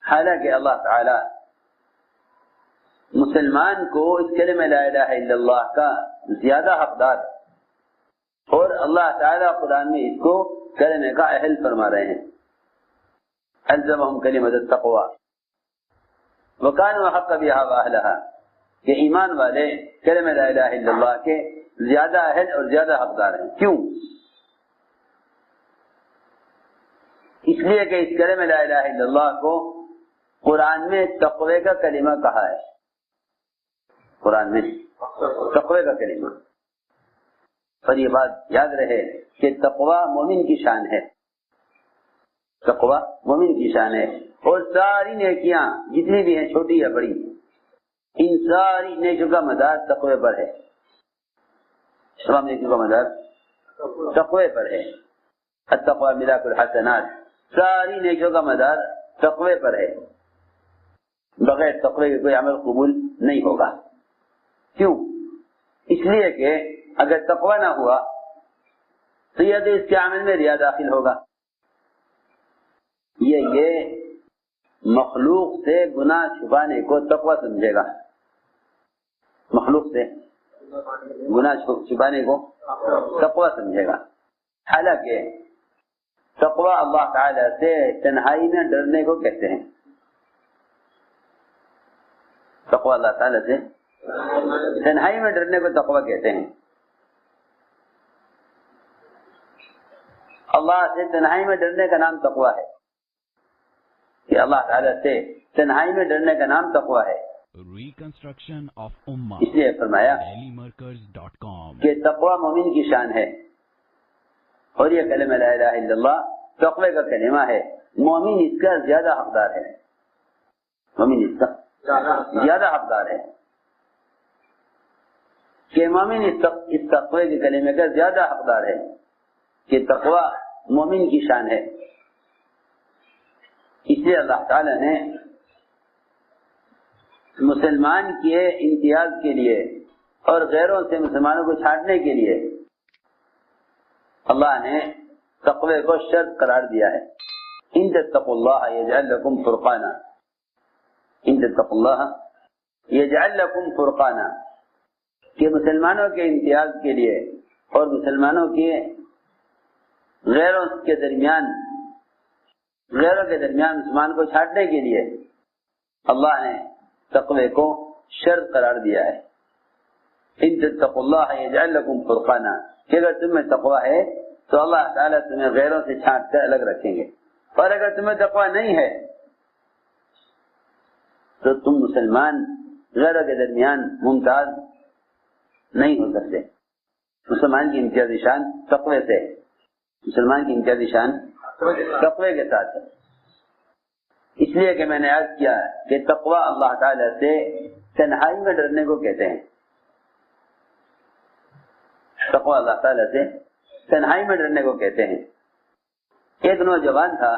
حالانکہ اللہ تعالی مسلمان کو اس کلمہ لا الہ الا اللہ کا زیادہ حقدار، اور اللہ تعالی قرآن میں اس کو کلمہ کا اہل فرما رہے ہیں. الزمہم کلمۃ التقوی وکانوا احق بها واہلها، کہ ایمان والے کلمہ لا الہ الا اللہ کے زیادہ اہل اور زیادہ حقدار ہیں. کیوں؟ اس لیے کہ اس کلمہ لا الہ الا اللہ کو قرآن میں تقوی کا کلمہ کہا ہے. قرآن میں تقوی کا کلمہ. اور یہ بات یاد رہے کہ تقوی مومن کی شان ہے. تقوی مومن کی شان ہے، اور ساری نیکیاں جتنی بھی ہیں چھوٹی یا بڑی، ان ساری نیکیوں کا مدار تقوی پر ہے. تمام نیکیوں کا مدار تقوی پر ہے. التقوی ملاک الحسنات، ساری نیکیوں کا مدار تقوی پر ہے. بغیر تقوی کے کوئی عمل قبول نہیں ہوگا. کیوں؟ اس لیے کہ اگر تقوی نہ ہوا تو یہ تو اس کے عمل میں ریا داخل ہوگا. یہ مخلوق سے گناہ چھپانے کو تقوی سمجھے گا. مخلوق سے گناہ چھپانے کو تقوی سمجھے گا. حالانکہ تقوی اللہ تعالی سے تنہائی میں ڈرنے کو کہتے ہیں. تقوی اللہ تعالی سے تنہائی میں ڈرنے کو تقوی کہتے ہیں. اللہ سے تنہائی میں ڈرنے کا نام تقوی ہے. کہ اللہ تعالی سے تنہائی میں ڈرنے کا نام تقوی ہے. ریکنسٹرکشن آف امہ، اس لیے فرمایا کہ تقوی مومن کی شان ہے. اور یہ کلمہ لا الہ الا اللہ تقوی کا کلمہ ہے. مومن اس کا زیادہ حقدار ہے. مومن اس کا زیادہ حقدار ہے. کہ مومن اس تقوی کے کلمے کا زیادہ حقدار ہے. کہ تقوی مومن کی شان ہے. اس لیے اللہ تعالی نے مسلمان کے امتیاز کے لیے اور غیروں سے مسلمانوں کو چھانٹنے کے لیے اللہ نے تقوی کو شرط قرار دیا ہے. ان تتقوا اللہ یجعل لکم فرقانا، ان تتقوا اللہ یجعل لکم فرقانا، کہ مسلمانوں کے امتیاز کے لیے اور مسلمانوں کے غیروں کے درمیان مسلمان کو چھانٹنے کے لیے اللہ نے تقوی کو شرط قرار دیا ہے. ان تتقوا اللہ یجعل لکم فرقانا، کہ اگر تمہیں تقوی ہے تو اللہ تعالیٰ تمہیں غیروں سے چھانٹ کر الگ رکھیں گے. اور اگر تمہیں تقوی نہیں ہے تو تم مسلمان غیروں کے درمیان ممتاز نہیں ہو سکتے. مسلمان کی امتیازی شان تقوی سے، مسلمان کی امتیازی شان تقوی کے ساتھ ہے. اس لیے کہ میں نے عرض کیا کہ تقوی اللہ تعالی سے تنہائی میں ڈرنے کو کہتے ہیں. تقوی اللہ تعالی سے تنہائی میں ڈرنے کو کہتے ہیں. ایک نوجوان تھا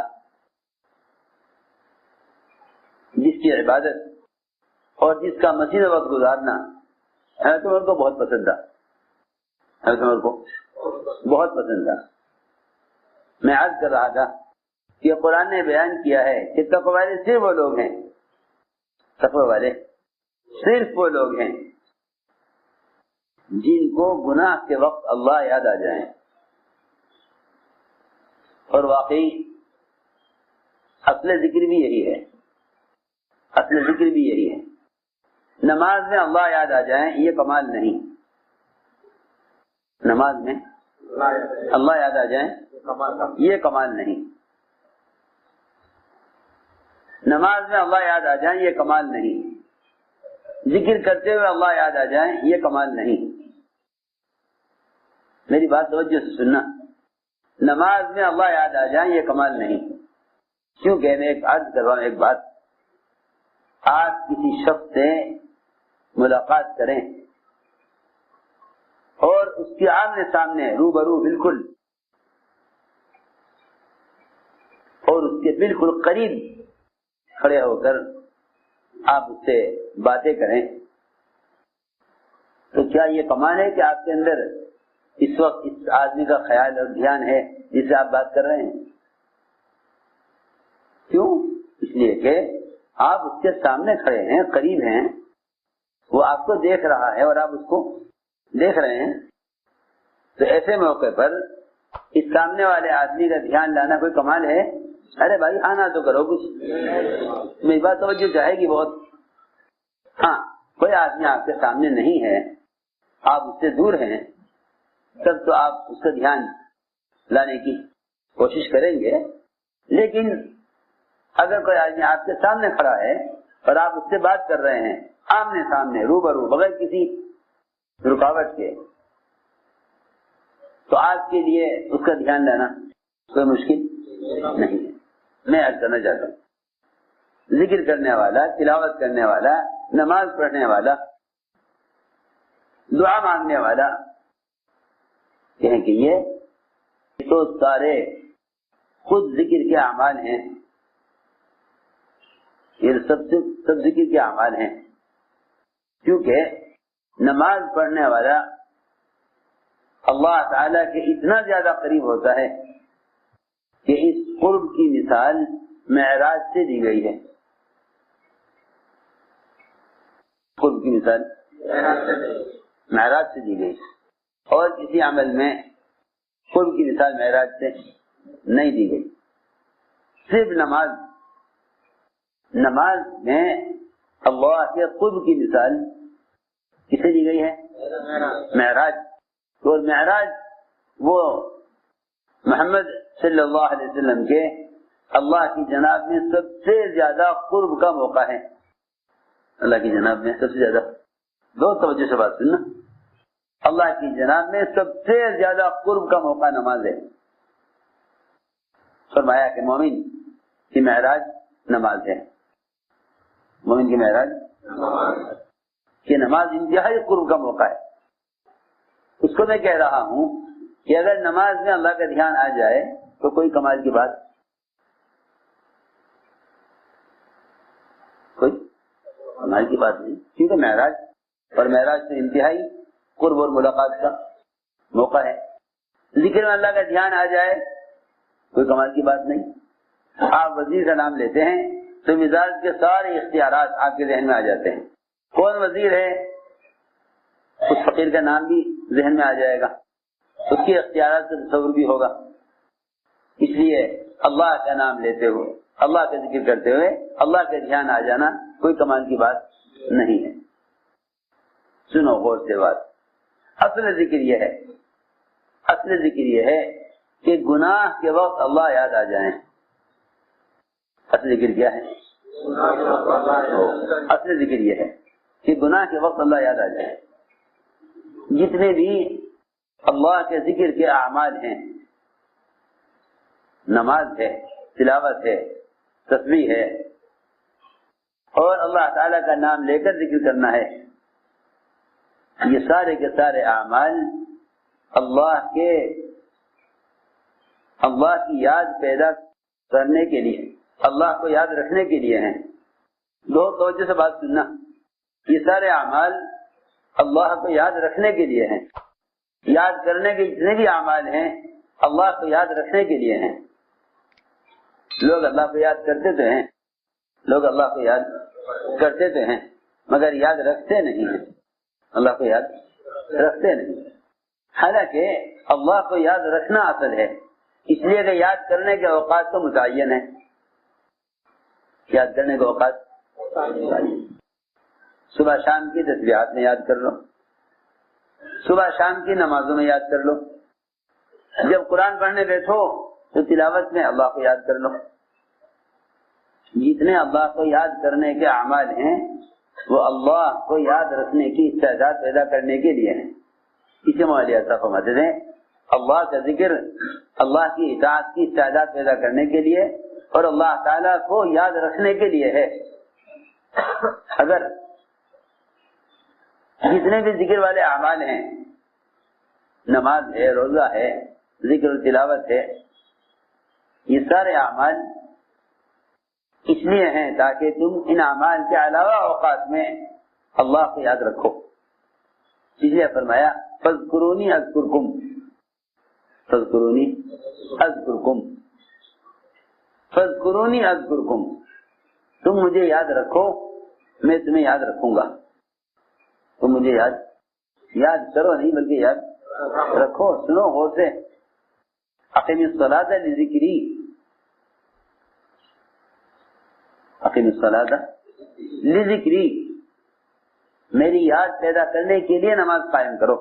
جس کی عبادت اور جس کا مسجد وقت گزارنا حضرت عمر کو بہت پسند تھا. حضرت عمر کو بہت پسند تھا. میں عرض کر رہا تھا کہ قرآن نے بیان کیا ہے کہ تقوی والے صرف وہ لوگ ہیں، تقوی والے صرف وہ لوگ ہیں جن کو گناہ کے وقت اللہ یاد آ جائیں. اور واقعی اصل ذکر بھی یہی ہے. اصل ذکر بھی یہی ہے. نماز میں اللہ یاد آ جائیں یہ کمال نہیں. نماز میں اللہ یاد آ جائیں یہ کمال نہیں. نماز میں اللہ یاد آ جائیں یہ کمال نہیں. ذکر کرتے ہوئے اللہ یاد آ جائیں یہ کمال نہیں. میری بات توجہ سے سننا. نماز میں اللہ یاد آ جائیں یہ کمال نہیں. کیونکہ میں ایک عرض کر رہا ہوں ایک بات. آپ کسی شخص سے ملاقات کریں اور اس کے آمنے سامنے روبرو بالکل اور اس کے بالکل قریب کھڑے ہو کر آپ اس سے باتیں کریں تو کیا یہ کمال ہے کہ آپ کے اندر اس وقت اس آدمی کا خیال اور دھیان ہے جس سے آپ بات کر رہے ہیں؟ کیوں؟ اس لیے کہ آپ اس کے سامنے کھڑے ہیں، قریب ہیں، وہ آپ کو دیکھ رہا ہے اور آپ اس کو دیکھ رہے ہیں، تو ایسے موقع پر اس سامنے والے آدمی کا دھیان لانا کوئی کمال ہے؟ ارے بھائی آنا تو کرو کچھ، میری بات توجہ چاہے گی بہت۔ ہاں کوئی آدمی آپ کے سامنے نہیں ہے، آپ اس سے دور ہیں، تب تو آپ اس کا دھیان لانے کی کوشش کریں گے، لیکن اگر کوئی آدمی آپ کے سامنے کھڑا ہے اور آپ اس سے بات کر رہے ہیں آمنے سامنے روبرو بغیر کسی رکاوٹ کے، تو آپ کے لیے اس کا دھیان لانا کوئی مشکل نہیں ہے۔ میں عرض کرنا چاہتا ہوں، ذکر کرنے والا، تلاوت کرنے والا، نماز پڑھنے والا، دعا مانگنے والا، کہیں کہ یہ تو سارے خود ذکر کے اعمال ہیں، یہ سب ذکر کے اعمال ہیں، کیونکہ نماز پڑھنے والا اللہ تعالیٰ کے اتنا زیادہ قریب ہوتا ہے کہ اس قرب کی مثال معراج سے دی گئی ہے۔ قرب کی مثال معراج سے دی گئی، اور کسی عمل میں قرب کی مثال معراج سے نہیں دی گئی، صرف نماز میں اللہ کے قرب کی مثال کسے دی گئی ہے؟ معراج۔ اور معراج وہ محمد صلی اللہ علیہ وسلم کے اللہ کی جناب میں سب سے زیادہ قرب کا موقع ہے۔ اللہ کی جناب میں سب سے زیادہ، بہت توجہ سے بات سننا، اللہ کی جناب میں سب سے زیادہ قرب کا موقع نماز ہے۔ فرمایا کہ مومن کی معراج نماز ہے، مومن کی معراج کہ نماز انتہائی قرب کا موقع ہے۔ اس کو میں کہہ رہا ہوں کہ اگر نماز میں اللہ کا دھیان آ جائے تو کوئی کمال کی بات، کوئی کمال کی بات نہیں، کیونکہ معراج اور معراج سے انتہائی قرب اور ملاقات کا موقع ہے۔ ذکر میں اللہ کا دھیان آ جائے کوئی کمال کی بات نہیں۔ آپ وزیر کا نام لیتے ہیں تو مزاج کے سارے اختیارات آپ کے ذہن میں آ جاتے ہیں، کون وزیر ہے اس فقیر کا نام بھی ذہن میں آ جائے گا، اس کے اختیارات کا تصور بھی ہوگا۔ اس لیے اللہ کا نام لیتے ہوئے، اللہ کا ذکر کرتے ہوئے اللہ کا دھیان آ جانا کوئی کمال کی بات نہیں ہے۔ سنو غور سے بات، اصل ذکر یہ ہے کہ گناہ کے وقت اللہ یاد آ جائیں۔ اصل ذکر کیا ہے؟ اصل ذکر یہ ہے کہ گناہ کے وقت اللہ یاد آ جائے۔ جتنے بھی اللہ کے ذکر کے اعمال ہیں، نماز ہے، تلاوت ہے، تسبیح ہے، اور اللہ تعالیٰ کا نام لے کر ذکر کرنا ہے، یہ سارے کے سارے اعمال اللہ کی یاد پیدا کرنے کے لیے، اللہ کو یاد رکھنے کے لیے ہیں۔ دو توجہ سے بات سننا، یہ سارے اعمال اللہ کو یاد رکھنے کے لیے ہیں، یاد کرنے کے جتنے بھی اعمال ہیں اللہ کو یاد رکھنے کے لیے ہیں۔ لوگ اللہ کو یاد کرتے تو ہیں، لوگ اللہ کو یاد کرتے تو ہیں مگر یاد رکھتے نہیں ہیں، اللہ کو یاد رکھتے نہیں۔ حالانکہ اللہ کو یاد رکھنا اصل ہے، اس لیے کہ یاد کرنے کے اوقات تو متعین ہے، یاد کرنے کے اوقات صبح شام کی تسبیحات میں یاد کر لو، صبح شام کی نمازوں میں یاد کر لو، جب قرآن پڑھنے بیٹھو تو تلاوت میں اللہ کو یاد کر لو۔ جتنے اللہ کو یاد کرنے کے اعمال ہیں وہ اللہ کو یاد رکھنے کی استعداد پیدا کرنے کے لیے ہیں۔ اسے مولانا صاحب فرماتے ہیں اللہ کا ذکر اللہ کی اطاعت کی استعداد پیدا کرنے کے لیے اور اللہ تعالیٰ کو یاد رکھنے کے لیے ہے۔ اگر جتنے بھی ذکر والے اعمال ہیں، نماز ہے، روزہ ہے، ذکر و تلاوت ہے، یہ سارے اعمال اس لیے ہیں تاکہ تم ان اعمال کے علاوہ اوقات میں اللہ کو یاد رکھو۔ اس لیے فرمایا فاذکرونی اذکرکم، فاذکرونی اذکرکم، فاذکرونی اذکرکم، تم تم مجھے یاد رکھو میں تمہیں یاد رکھوں گا. تم مجھے یاد کرو نہیں بلکہ یاد رکھو. سنو غور سے. اقیم الصلاۃ لذکری، اقیم الصلاۃ لذکری، میری یاد پیدا کرنے کے لیے نماز قائم کرو.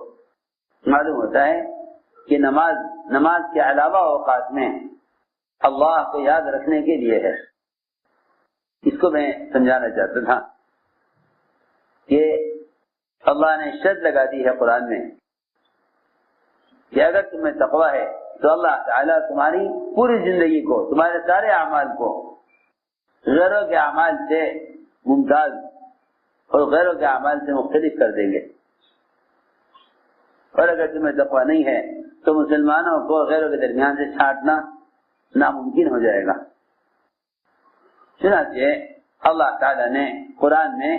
معلوم ہوتا ہے کہ نماز کے علاوہ اوقات میں اللہ کو یاد رکھنے کے لیے ہے. اس کو میں سمجھانا چاہتا تھا کہ اللہ نے شرط لگا دی ہے قرآن میں کہ اگر تمہیں تقویٰ ہے تو اللہ تعالیٰ تمہاری پوری زندگی کو، تمہارے سارے اعمال کو غیروں کے اعمال سے ممتاز اور غیروں کے اعمال سے مختلف کر دیں گے. اور اگر تمہیں تقویٰ نہیں ہے تو مسلمانوں کو غیروں کے درمیان سے چھانٹنا ناممکن ہو جائے گا. چنانچہ اللہ تعالیٰ نے قرآن میں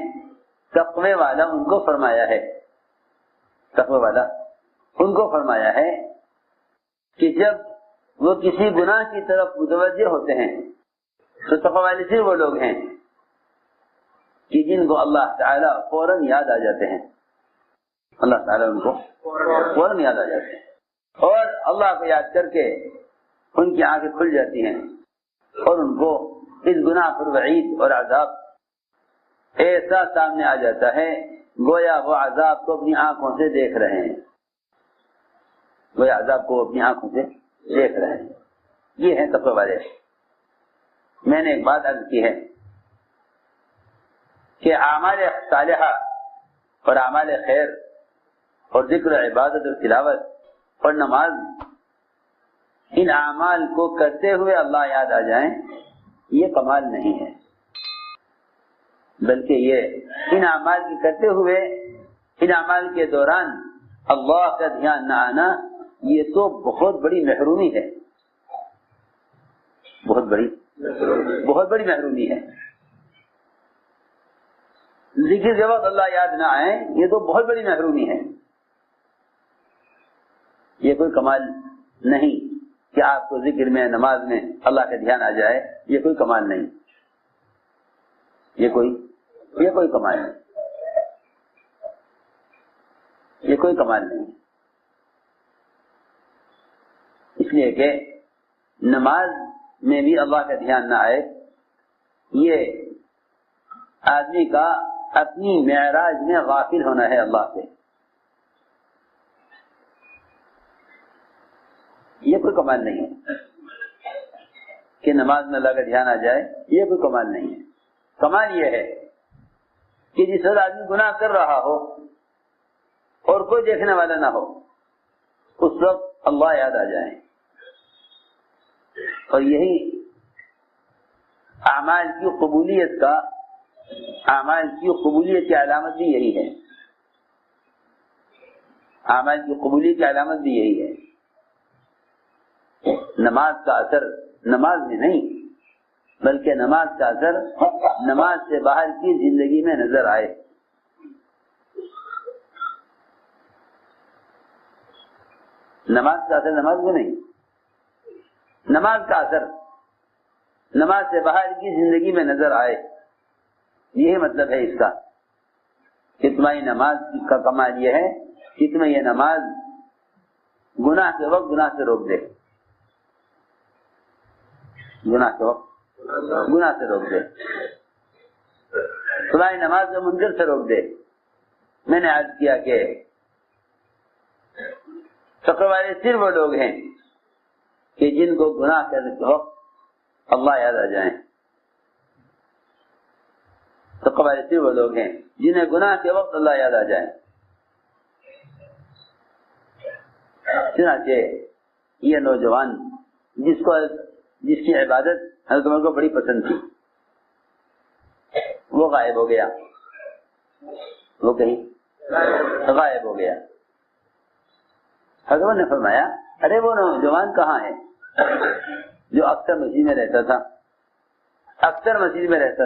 تقوی والا ان کو فرمایا ہے، تقوی والا ان کو فرمایا ہے کہ جب وہ کسی گناہ کی طرف متوجہ ہوتے ہیں تو تقوی والے صرف وہ لوگ ہیں کہ جن کو اللہ تعالیٰ فوراً یاد آ جاتے ہیں. اللہ تعالیٰ ان کو فوراً یاد آ جاتے ہیں اور اللہ کو یاد کر کے ان کی آنکھیں کھل جاتی ہیں اور ان کو اس گناہ پر وعید اور عذاب ایسا سامنے آ جاتا ہے گویا وہ عذاب کو اپنی آنکھوں سے دیکھ رہے ہیں. گویا عذاب کو اپنی آنکھوں سے دیکھ رہے ہیں. یہ ہے تقوی والے. میں نے ایک بات عرض کی ہے کہ اعمال صالحہ اور اعمال خیر اور ذکر و عبادت اور تلاوت اور نماز، ان اعمال کو کرتے ہوئے اللہ یاد آ جائیں، یہ کمال نہیں ہے، بلکہ یہ ان اعمال کی کرتے ہوئے، ان اعمال کے دوران اللہ کا دھیان نہ آنا، یہ تو بہت بڑی محرومی ہے. بہت بڑی محرومی ہے. ذکر کے وقت اللہ یاد نہ آئے، یہ تو بہت بڑی محرومی ہے. یہ کوئی کمال نہیں کہ آپ کو ذکر میں، نماز میں اللہ کا دھیان آ جائے. یہ کوئی کمال نہیں، یہ کوئی کمال نہیں، یہ کوئی کمال نہیں. اس لیے کہ نماز میں بھی اللہ کا دھیان نہ آئے، یہ آدمی کا اپنی معراج میں غافل ہونا ہے اللہ سے. یہ کوئی کمال نہیں ہے کہ نماز میں اللہ کا دھیان آ جائے. یہ کوئی کمال نہیں ہے. کمال یہ ہے کہ جس وقت آدمی گناہ کر رہا ہو اور کوئی دیکھنے والا نہ ہو، اس وقت اللہ یاد آ جائے. اور یہی اعمال کی قبولیت کی علامت بھی یہی ہے. اعمال کی قبولیت کی علامت بھی یہی ہے. نماز کا اثر نماز میں نہیں، بلکہ نماز کا اثر نماز سے باہر کی زندگی میں نظر آئے. نماز کا اثر نماز میں نہیں، نماز کا اثر نماز سے باہر کی زندگی میں نظر آئے. یہی مطلب ہے اس کا کہ تمہاری نماز کا کمال یہ ہے کہ تمہیں یہ نماز گناہ کے وقت گناہ سے روک دے. گناہ کے وقت گناہ سے روک دے، تمہاری نماز کو منکر سے روک دے. میں نے عرض کیا کہ تقوی والے صرف وہ لوگ ہیں کہ جن کو گناہ کرنے کے وقت اللہ یاد آ جائیں. تقوی والے صرف وہ لوگ ہیں جنہیں گناہ کے وقت اللہ یاد آ جائے. چنانچہ یہ نوجوان جس کی عبادت حضرت عمر کو بڑی پسند تھی، وہ غائب ہو گیا. وہ کہیں غائب ہو گیا. حضرت عمر نے فرمایا ارے وہ نوجوان کہاں ہے جو اکثر مسجد میں رہتا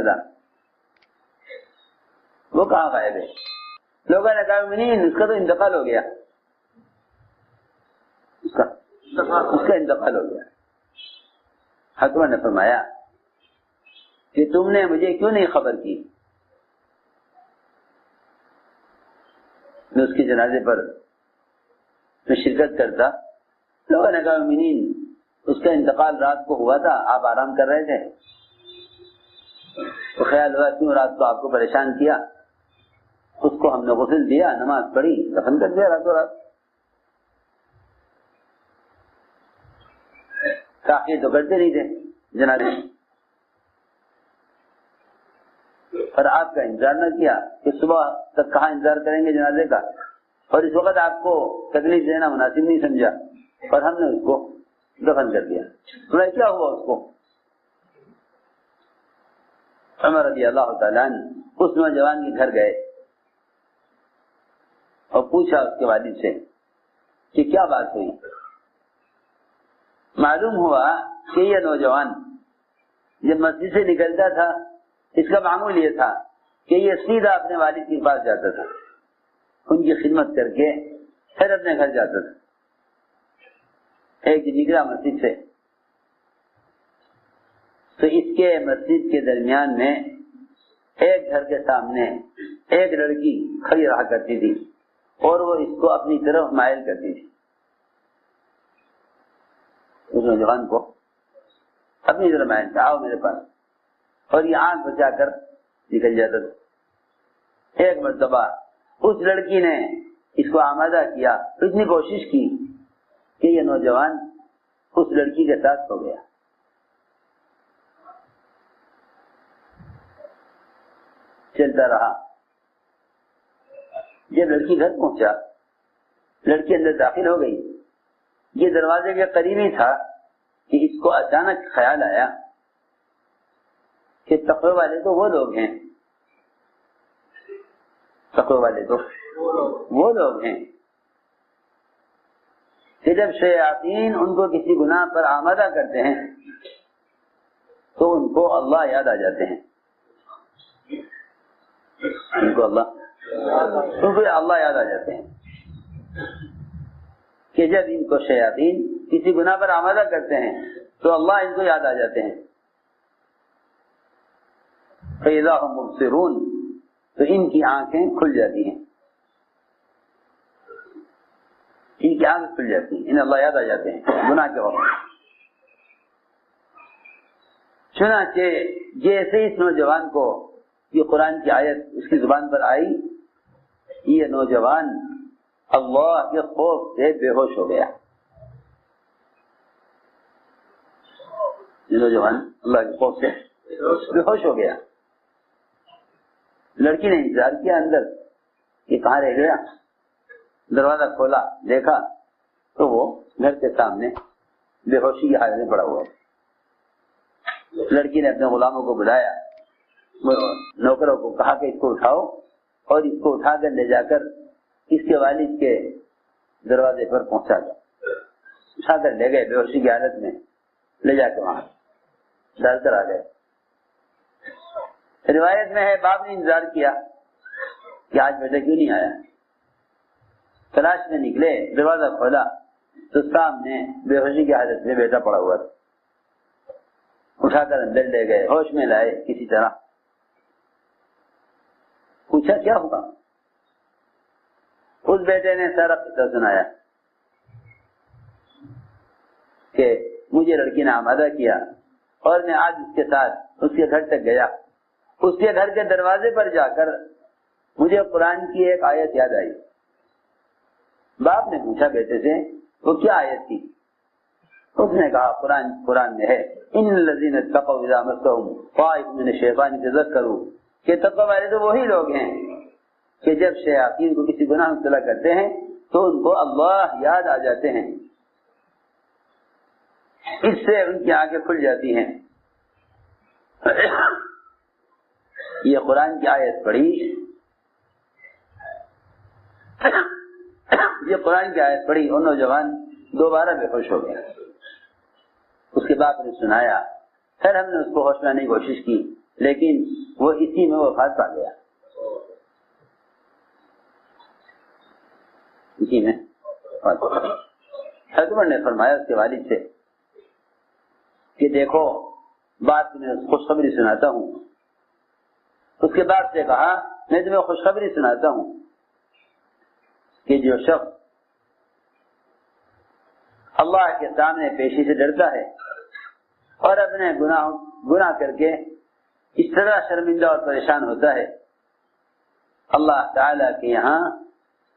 تھا، وہ کہاں غائب ہے؟ لوگوں نے کہا نہیں، اس کا تو انتقال ہو گیا، اس کا انتقال ہو گیا. حضرت عمر نے فرمایا کہ تم نے مجھے کیوں نہیں خبر کی؟ میں اس کے جنازے پر میں شرکت کرتا. لوگوں نے کہا مومنین اس کا انتقال رات کو ہوا تھا, آپ آرام کر رہے تھے, تو خیال ہوا کیوں رات کو آپ کو پریشان کیا. اس کو ہم نے غسل دیا, نماز پڑھی, دفن کر دیا راتوں رات. تاخیر تو کرتے نہیں تھے جنازے, اور آپ کا انتظار نہ کیا کہ صبح تک کہاں انتظار کریں گے جنازے کا, اور اس وقت آپ کو تکلیف دینا مناسب نہیں سمجھا, اور ہم نے اس کو دفن کر دیا. تو کیا ہوا اس کو؟ عمر رضی اللہ تعالیٰ عنہ اس نوجوان کے گھر گئے اور پوچھا اس کے والد سے کہ کیا بات ہوئی. معلوم ہوا کہ یہ نوجوان جب مسجد سے نکلتا تھا اس کا معمول یہ تھا کہ یہ سیدھا اپنے والد کے پاس جاتا تھا, ان کی خدمت کر کے پھر اپنے گھر جاتا تھا. ایک دن نکلا مسجد سے تو اس کے مسجد کے درمیان میں ایک گھر کے سامنے ایک لڑکی کھڑی رہا کرتی تھی اور وہ اس کو اپنی طرف مائل کرتی تھی. اس نوجوان کو اپنی طرف مائل تھا, آؤ میرے پاس, اور یہ آنکھ بچا کر نکل جاتا تھا. ایک مرتبہ اس لڑکی نے اس کو آمادہ کیا, اتنی کوشش کی کہ یہ نوجوان اس لڑکی کے ساتھ ہو گیا. چلتا رہا. جب لڑکی گھر پہنچا, لڑکی اندر داخل ہو گئی. یہ دروازے کے قریب ہی تھا کہ اس کو اچانک خیال آیا کہ تقوی والے تو وہ لوگ ہیں, تقوی والے تو وہ لوگ ہیں کہ جب شیاطین ان کو کسی گناہ پر آمادہ کرتے ہیں تو ان کو اللہ یاد آ جاتے ہیں. ان کو اللہ یاد آ جاتے ہیں کہ جب ان کو شیاطین کسی گناہ پر آمادہ کرتے ہیں تو اللہ ان کو یاد آ جاتے ہیں. فَإِذَا هُمْ مُبْصِرُونَ, تو ان کی آنکھیں کھل جاتی ہیں, ان کی آنکھیں کھل جاتی ہیں, انہیں اللہ یاد آ جاتے ہیں گناہ کے وقت. چنانچہ جیسے اس نوجوان کو یہ قرآن کی آیت اس کی زبان پر آئی, یہ نوجوان اللہ کے خوف سے بے ہوش ہو گیا. یہ نوجوان اللہ کے خوف سے بے ہوش ہو گیا. لڑکی نے انتظار کیا اندر کہ کہاں رہ گیا. دروازہ کھولا, دیکھا تو وہ گھر کے سامنے بے ہوشی کی حالت میں پڑا ہوا. لڑکی نے اپنے غلاموں کو بلایا, نوکروں کو کہا کہ اس کو اٹھاؤ اور اس کو اٹھا کر لے جا کر اس کے والد کے دروازے پر پہنچا دو. اٹھا کر لے گئے, بے ہوشی کی حالت میں لے جا کے وہاں ڈال کر آ گئے. روایت میں ہے باپ نے انتظار کیا کہ آج بیٹا کیوں نہیں آیا. تلاش میں نکلے, دروازہ کھولا تو سامنے بے ہوشی کی حالت میں بیٹا پڑا ہوا تھا. اٹھا کر اندر لے گئے, ہوش میں لائے کسی طرح. پوچھا کیا ہوگا. اس بیٹے نے سارا قصہ سنایا کہ مجھے لڑکی نے آمادہ کیا اور میں آج اس کے ساتھ اس کے گھر تک گیا. اس کے گھر کے دروازے پر جا کر مجھے قرآن کی ایک آیت یاد آئی. باپ نے پوچھا بیٹے سے وہ کیا آیت تھی. اس نے کہا قرآن میں ہے ان الذین اتقوا اذا مسهم طائف من الشیطان تذکروا, کہ تقوی والے تو وہی لوگ ہیں کہ جب شیاطین کو کسی گناہ میں مبتلا کرتے ہیں تو ان کو اللہ یاد آ جاتے ہیں, اس سے ان کی آنکھیں کھل جاتی ہیں. یہ قرآن کی آیت پڑھی, یہ قرآن کی آیت پڑھی, اور نوجوان دوبارہ بے ہوش ہو گیا. اس کے باپ نے سنایا, پھر ہم نے اس کو ہوش میں آنے کی کوشش کی لیکن وہ اسی میں وفات پا گیا. اسی میں حضرت عمر نے فرمایا اس کے والد سے کہ دیکھو بات تمہیں خوشخبری سناتا ہوں. اس کے بعد سے کہا میں تمہیں خوشخبری سناتا ہوں کہ جو شخص اللہ کے سامنے پیشی سے ڈرتا ہے اور اپنے گناہ کر کے اس طرح شرمندہ اور پریشان ہوتا ہے، اللہ تعالی کے یہاں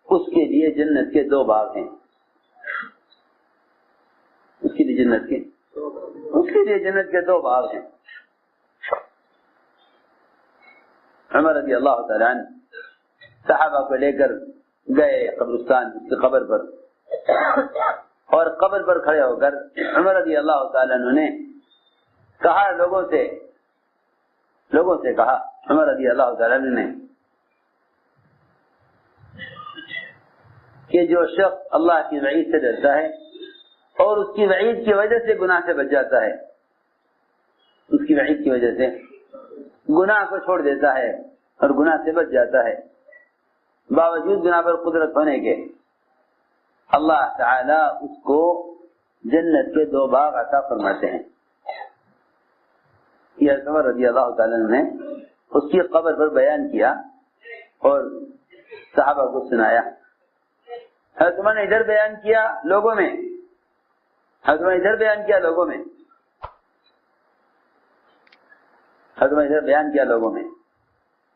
اس کے لیے جنت کے 2 باغ ہیں. اس کے لیے جنت کے 2 باغ ہیں. عمر رضی اللہ تعالیٰ عنہ صحابہ کو لے کر گئے قبرستان اس کی قبر پر، اور قبر پر کھڑے ہو کر عمر رضی اللہ تعالیٰ عنہ نے کہا لوگوں سے کہا عمر رضی اللہ تعالیٰ عنہ نے کہ جو شخص اللہ کی وعید سے ڈرتا ہے اور اس کی وعید کی وجہ سے گناہ سے بچ جاتا ہے، اس کی وعید کی وجہ سے گناہ کو چھوڑ دیتا ہے اور گناہ سے بچ جاتا ہے باوجود گناہ پر قدرت ہونے کے، اللہ تعالی اس کو جنت کے 2 باغ عطا فرماتے ہیں. یہ عمر رضی اللہ تعالیٰ نے اس کی قبر پر بیان کیا اور صحابہ کو سنایا. حضرت عمر نے ادھر بیان کیا لوگوں میں،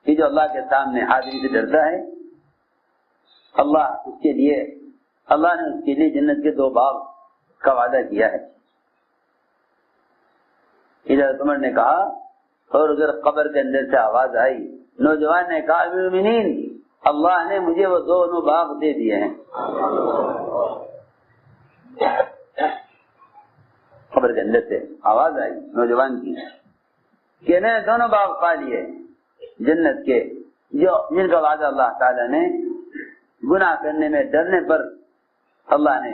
کہ جو اللہ کے سامنے حاضری سے ڈرتا ہے اللہ نے اس کے لیے جنت کے 2 باغ کا وعدہ کیا ہے. ادھر عمر نے کہا اور اگر قبر کے اندر سے آواز آئی، نوجوان نے کہا امیر المؤمنین اللہ نے مجھے وہ 2 باغ دے دیے ہیں. قبر کے اندر سے آواز آئی نوجوان کی کہ میں 2 باغ پا لیے جنت کے، جن کا وعدہ اللہ تعالیٰ نے گناہ کرنے میں ڈرنے پر اللہ نے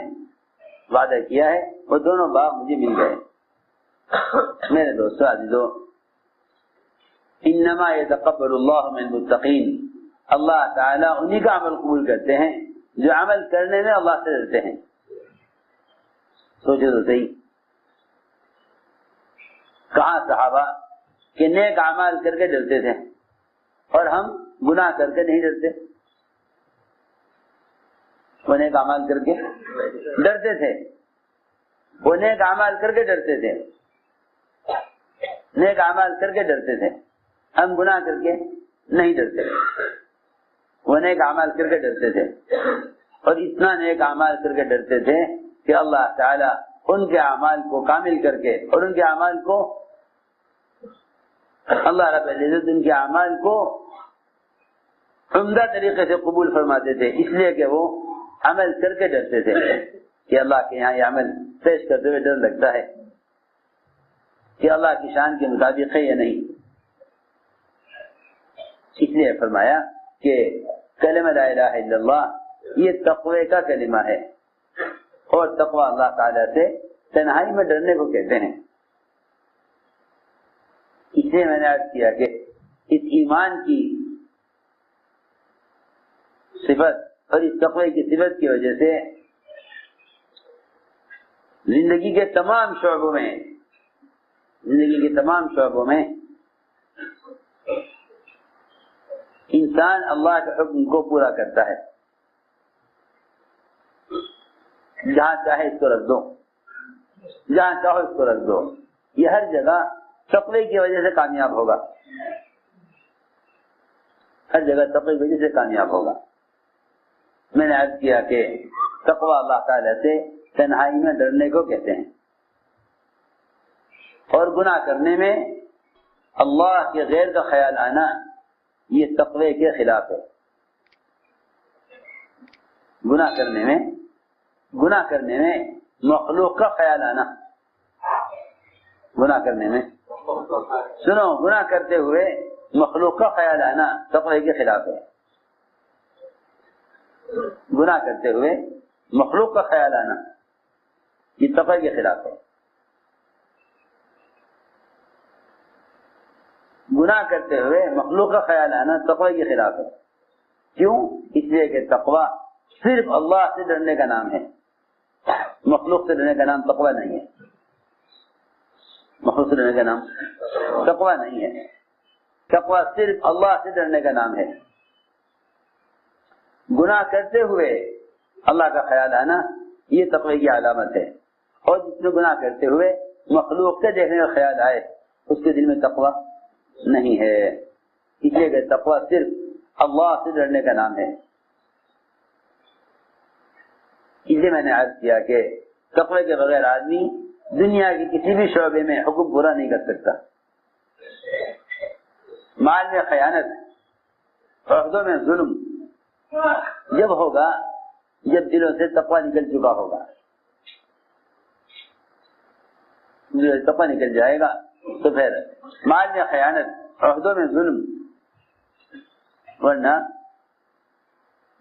وعدہ کیا ہے، وہ 2 باغ مجھے مل گئے. میرے دوستو عزیزو، انما یتقبل اللہ من المتقین، اللہ تعالیٰ انہی کا عمل قبول کرتے ہیں جو عمل کرنے میں اللہ سے ڈرتے ہیں. سوچو تو صحیح، کہاں صحابہ کہ نیک اعمال کر کے ڈرتے تھے اور ہم گناہ کر کے نہیں ڈرتے. وہ نیک اعمال کر کے ڈرتے تھے، ہم گناہ کر کے نہیں ڈرتے. وہ نیک اعمال کر کے ڈرتے تھے اور اتنا نیک اعمال کر کے ڈرتے تھے کہ اللہ تعالیٰ ان کے اعمال کو کامل کر کے اور ان کے اعمال کو اللہ رب العزت ان کے اعمال کو عمدہ طریقے سے قبول فرماتے تھے، اس لیے کہ وہ عمل کر کے ڈرتے تھے کہ اللہ کے یہاں یہ عمل پیش کرتے ہوئے ڈر لگتا ہے کہ اللہ کی شان کے مطابق ہے یا نہیں. اس لیے فرمایا کہ کلمہ لا الہ الا اللہ یہ تقوی کا کلمہ ہے، اور تقوی اللہ تعالیٰ سے تنہائی میں ڈرنے کو کہتے ہیں. اس لیے میں نے عرض کیا کہ اس ایمان کی صفت اور اس تقوی کی صفت کی وجہ سے زندگی کے تمام شعبوں میں انسان اللہ کے حکم کو پورا کرتا ہے. جہاں چاہے اس کو رکھ دو، جہاں چاہو اس کو رکھ دو، یہ ہر جگہ تقوی کی وجہ سے کامیاب ہوگا، ہر جگہ تقوی کی وجہ سے کامیاب ہوگا. میں نے عرض کیا کہ تقوی اللہ تعالیٰ سے تنہائی میں ڈرنے کو کہتے ہیں، اور گناہ کرنے میں اللہ کے غیر کا خیال آنا یہ تقوی کے خلاف ہے. گناہ کرنے میں مخلوق کا خیال آنا، گناہ کرتے ہوئے مخلوق کا خیال آنا تقوی کے خلاف ہے. گناہ کرتے ہوئے مخلوق کا خیال آنا یہ تقوی کے خلاف ہے. گناہ کرتے ہوئے مخلوق کا خیال آنا تقوی کے خلاف ہے. کیوں؟ اس لیے کہ تقوی صرف اللہ سے ڈرنے کا نام ہے، مخلوق سے ڈرنے کا نام تقوی نہیں ہے. مخلص رہنے کا نام تقویٰ نہیں ہے. تقویٰ صرف اللہ سے ڈرنے کا نام ہے. گناہ کرتے ہوئے اللہ کا خیال آنا یہ تقوی کی علامت ہے. اور جس میں گناہ کرتے ہوئے مخلوق کے دیکھنے کا خیال آئے اس کے دل میں تقویٰ نہیں ہے. اس لیے کہ تقویٰ صرف اللہ سے ڈرنے کا نام ہے. اس لیے میں نے عرض کیا کہ تقوی کے بغیر آدمی دنیا کے کسی بھی شعبے میں حکم پورا نہیں کر سکتا. مال میں خیانت، عہدوں میں ظلم جب ہوگا جب دلوں سے تقویٰ نکل چکا ہوگا. تقویٰ نکل جائے گا تو پھر مال میں خیانت، عہدوں میں ظلم. ورنہ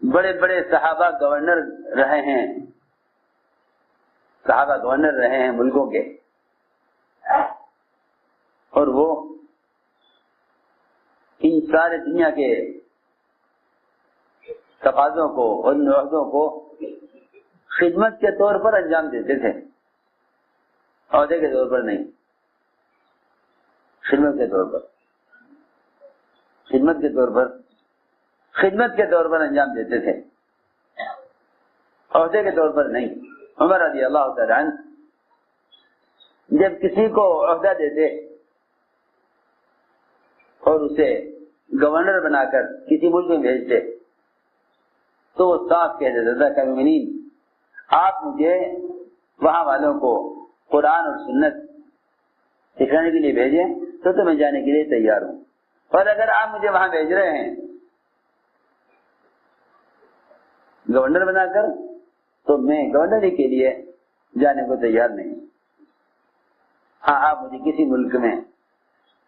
بڑے بڑے صحابہ گورنر رہے ہیں، صحابہ گورنر رہے ہیں ملکوں کے، اور وہ ان سارے دنیا کے تقاضوں کو اور عہدوں کو خدمت کے طور پر انجام دیتے تھے، عہدے کے طور پر نہیں، خدمت کے طور پر، خدمت کے طور پر، خدمت کے طور پر انجام دیتے تھے، عہدے کے طور پر نہیں. عمر رضی اللہ تعالیٰ عنہ جب کسی کو عہدہ دیتے اور اسے گورنر بنا کر کسی ملک میں بھیجتے تو وہ صاف کہہ دیتا تھا کہ مومنین آپ مجھے وہاں والوں کو قرآن اور سنت سکھانے کے لیے بھیجیں تو میں جانے کے لیے تیار ہوں، اور اگر آپ مجھے وہاں بھیج رہے ہیں گورنر بنا کر تو میں گورنری کے لیے جانے کو تیار نہیں. ہاں آپ مجھے کسی ملک میں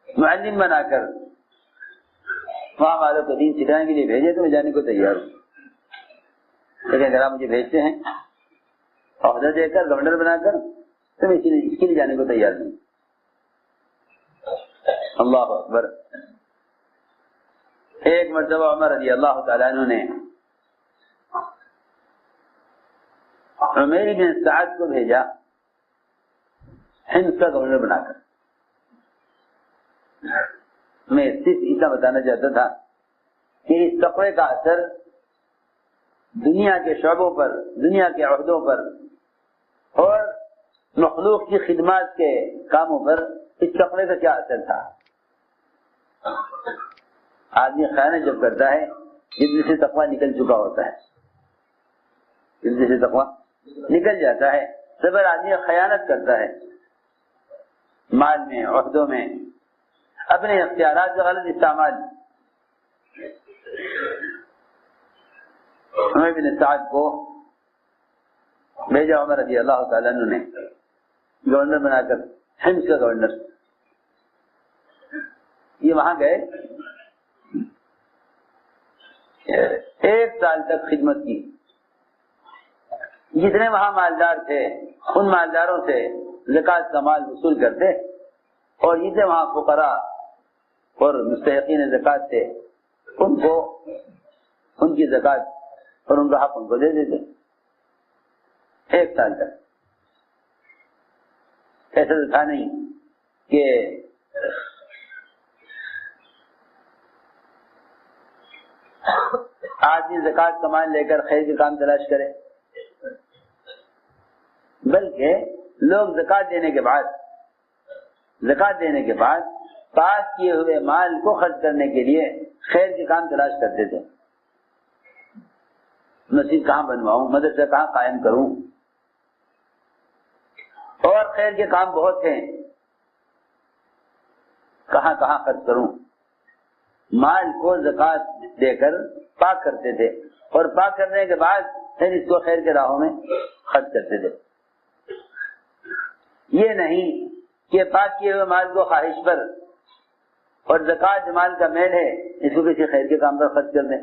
معلم بنا کر وہاں والوں کو دین سکھانے کے لیے بھیجے تو میں جانے کو تیار ہوں، لیکن اگر آپ مجھے بھیجتے ہیں عہدہ دے کر گورنر بنا کر تو میں اس کے لیے جانے کو تیار نہیں. اللہ اکبر. ایک مرتبہ عمر رضی اللہ تعالیٰ عنہ نے عمیر بن سعد کو بھیجا ہند کا گورنر بنا کر. میں صرف اتنا بتانا چاہتا تھا کہ اس تقوی کا اثر دنیا کے شعبوں پر، دنیا کے عہدوں پر اور مخلوق کی خدمات کے کاموں پر اس تقوی کا کیا اثر تھا. آدمی خیانت جب کرتا ہے جلدی سے تقوی نکل چکا ہوتا ہے، جلدی سے تقوی نکل جاتا ہے. صبر آدمی خیانت کرتا ہے مال میں، عہدوں میں، اپنے اختیارات کا غلط استعمال. عمر بن سعد کو بھیجا عمر رضی اللہ تعالیٰ عنہ نے گورنر بنا کر، ہند کا گورنر. یہ وہاں گئے، 1 سال تک خدمت کی. جتنے وہاں مالدار تھے ان مالداروں سے زکوٰۃ کا مال وصول کرتے، اور جتنے وہاں فقراء اور مستحقین زکوٰۃ تھے ان کو ان کی زکوٰۃ اور ان کا حق ان کو دے دیتے. 1 سال تک. ایسا تو تھا نہیں کہ آدمی زکوٰۃ کا مال لے کر خیر کے کام تلاش کرے، بلکہ لوگ زکوٰۃ دینے کے بعد پاس کیے ہوئے مال کو خرچ کرنے کے لیے خیر کے کام تلاش کرتے تھے. مسجد کہاں بنواؤں، مدرسہ کہاں قائم کروں، اور خیر کے کام بہت ہیں، کہاں کہاں خرچ کروں. مال کو زکوٰۃ دے کر پاک کرتے تھے، اور پاک کرنے کے بعد پھر اس کو خیر کے راہوں میں خرچ کرتے تھے. یہ نہیں کہ پاک کیے ہوئے مال کو خواہش پر اور زکوٰۃ جو مال کا میل ہے اس کو کسی خیر کے کام پر خرچ کر دیں،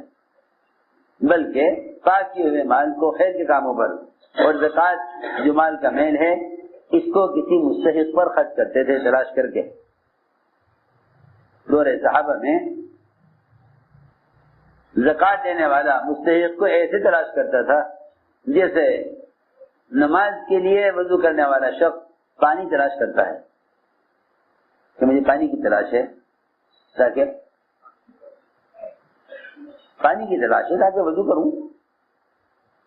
بلکہ پاک کیے ہوئے مال کو خیر کے کاموں پر اور زکوٰۃ جو مال کا میل ہے اس کو کسی مستحق پر خرچ کرتے تھے تلاش کر کے. دور صحابہ میں زکوٰۃ دینے والا مستحق کو ایسے تلاش کرتا تھا جیسے نماز کے لیے وضو کرنے والا شخص پانی تلاش کرتا ہے. کہ مجھے پانی کی تلاش ہے تاکہ وضو کروں،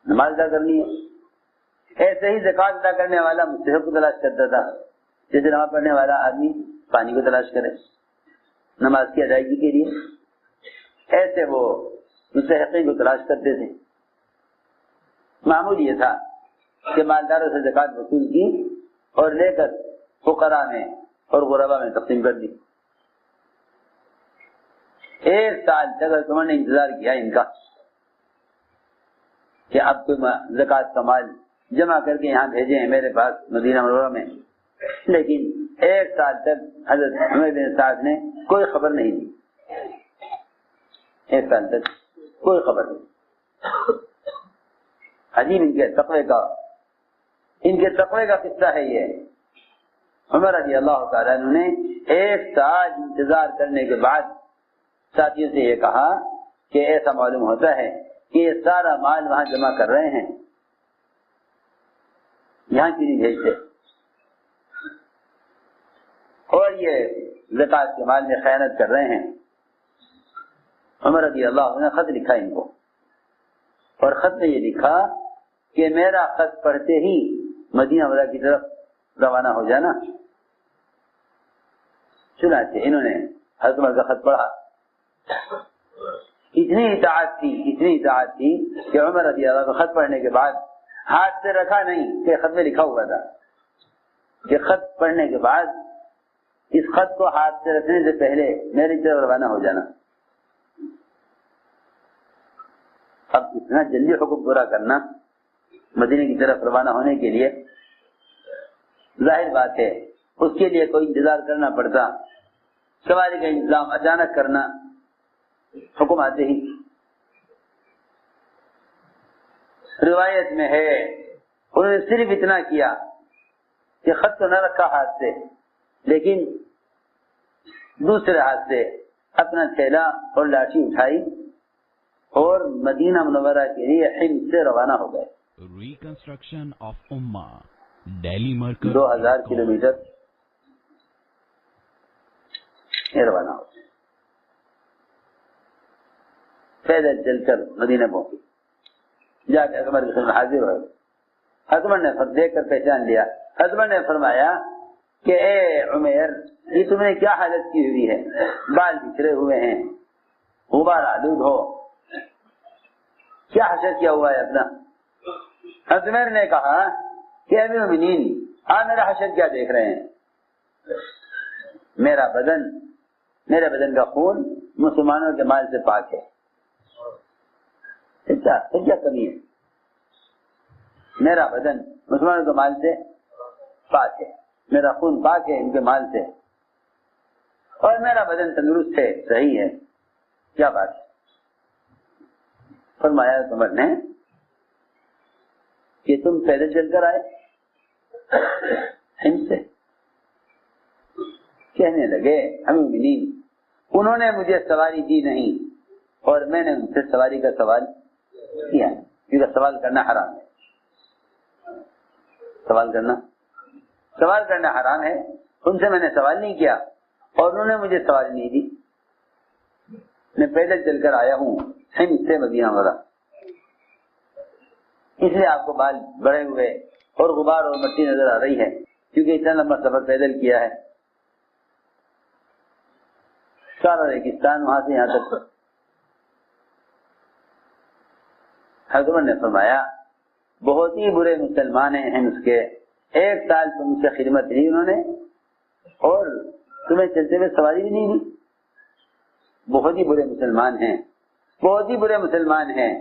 نماز ادا کرنی ہے۔ ایسے ہی زکوٰۃ ادا کرنے والا مستحق کو تلاش کرتا تھا، جیسے نماز پڑھنے والا آدمی پانی کو تلاش کرے نماز کی ادائیگی کے لیے، ایسے وہ مستحقین کو تلاش کرتے تھے۔ معمول یہ تھا کہ مالداروں سے زکوٰۃ وصول کی اور لے کر فقراء میں اور غربا میں تقسیم کر دی۔ 1 سال تک حکومت نے انتظار کیا ان کا کہ اب تم زکوٰۃ کا مال جمع کر کے یہاں بھیجیں میرے پاس مدینہ منورہ میں، لیکن 1 سال تک حضرت عمر بن سعد نے کوئی خبر نہیں دی۔ 1 سال تک کوئی خبر نہیں۔ عجیب ان کے تقوی کا قصہ ہے یہ۔ عمر رضی اللہ تعالیٰ عنہ نے 1 سال انتظار کرنے کے بعد ساتھیوں سے یہ کہا کہ ایسا معلوم ہوتا ہے کہ یہ سارا مال وہاں جمع کر رہے ہیں، یہاں کی نہیں بھیجتے، اور یہ زکوٰۃ کے مال میں خیانت کر رہے ہیں۔ عمر رضی اللہ عنہ نے خط لکھا ان کو، اور خط میں یہ لکھا کہ میرا خط پڑھتے ہی مدینہ منورہ کی طرف روانہ ہو جانا۔ چنانچہ انہوں نے حضرت عمر کا خط پڑھا۔ اتنی اطاعت تھی کہ عمر رضی اللہ عنہ خط پڑھنے کے بعد ہاتھ سے رکھا نہیں کہ خط میں لکھا ہوا تھا کہ خط پڑھنے کے بعد اس خط کو ہاتھ سے رکھنے سے پہلے میری طرف روانہ ہو جانا۔ اب اتنا جلدی حکم پورا کرنا مدینے کی طرف روانہ ہونے کے لیے، ظاہر بات ہے اس کے لیے کوئی انتظار کرنا پڑتا، سواری کا انتظام اچانک کرنا، حکم آتے ہی۔ روایت میں ہے انہوں نے صرف اتنا کیا کہ خط تو نہ رکھا ہاتھ سے، لیکن دوسرے ہاتھ سے اپنا تھیلا اور لاٹھی اٹھائی اور مدینہ منورہ کے لیے حمص سے روانہ ہو گئے۔ ریکنسٹرکشن آف امہ دہلی مرکز 2000 کلومیٹر یہ روانہ ہو گئے، پیدل چل کر مدینہ پہنچے، جا کے عمر کے سامنے حاضر ہوئے۔ عمر نے دیکھ کر پہچان لیا۔ عمر نے فرمایا کہ اے عمر، یہ تم نے کیا حالت کی ہوئی ہے؟ بال بکھرے ہوئے ہیں، غبار آلود ہو، کیا حشر کیا ہوا ہے اپنا؟ عمر نے کہا کہ امیر المومنین، آپ میرا حشر کیا دیکھ رہے ہیں؟ میرا بدن کا خون مسلمانوں کے مال سے پاک ہے، پھر کیا کمی ہے؟ میرا بدن مسلمانوں کے مال سے پاک ہے، میرا خون پاک ہے ان کے مال سے، اور میرا بدن تندرست ہے، صحیح ہے، کیا بات ہے؟ فرمایا عمر نے کہ تم پیدل چل کر آئے ہند سے؟ کہنے لگے مومنین، انہوں نے مجھے سواری دی نہیں اور میں نے ان سے سواری کا سوال کیا، کیونکہ سوال کرنا حرام ہے، سوال کرنا حرام ہے، ان سے میں نے سوال نہیں کیا اور انہوں نے مجھے سواری نہیں دی، میں پیدل چل کر آیا ہوں ہند سے مدینہ منورہ، اس لیے آپ کو بال بڑے ہوئے اور غبار اور مٹی نظر آ رہی ہے، کیونکہ اتنا لمبا سفر پیدل کیا ہے، سارا ریگستان وہاں سے یہاں تک۔ حضرت عمر نے فرمایا بہت ہی برے مسلمان ہیں اس کے، 1 سال تم سے خدمت لی انہوں نے اور تمہیں چلتے ہوئے سواری بھی نہیں دی، بہت ہی برے مسلمان ہیں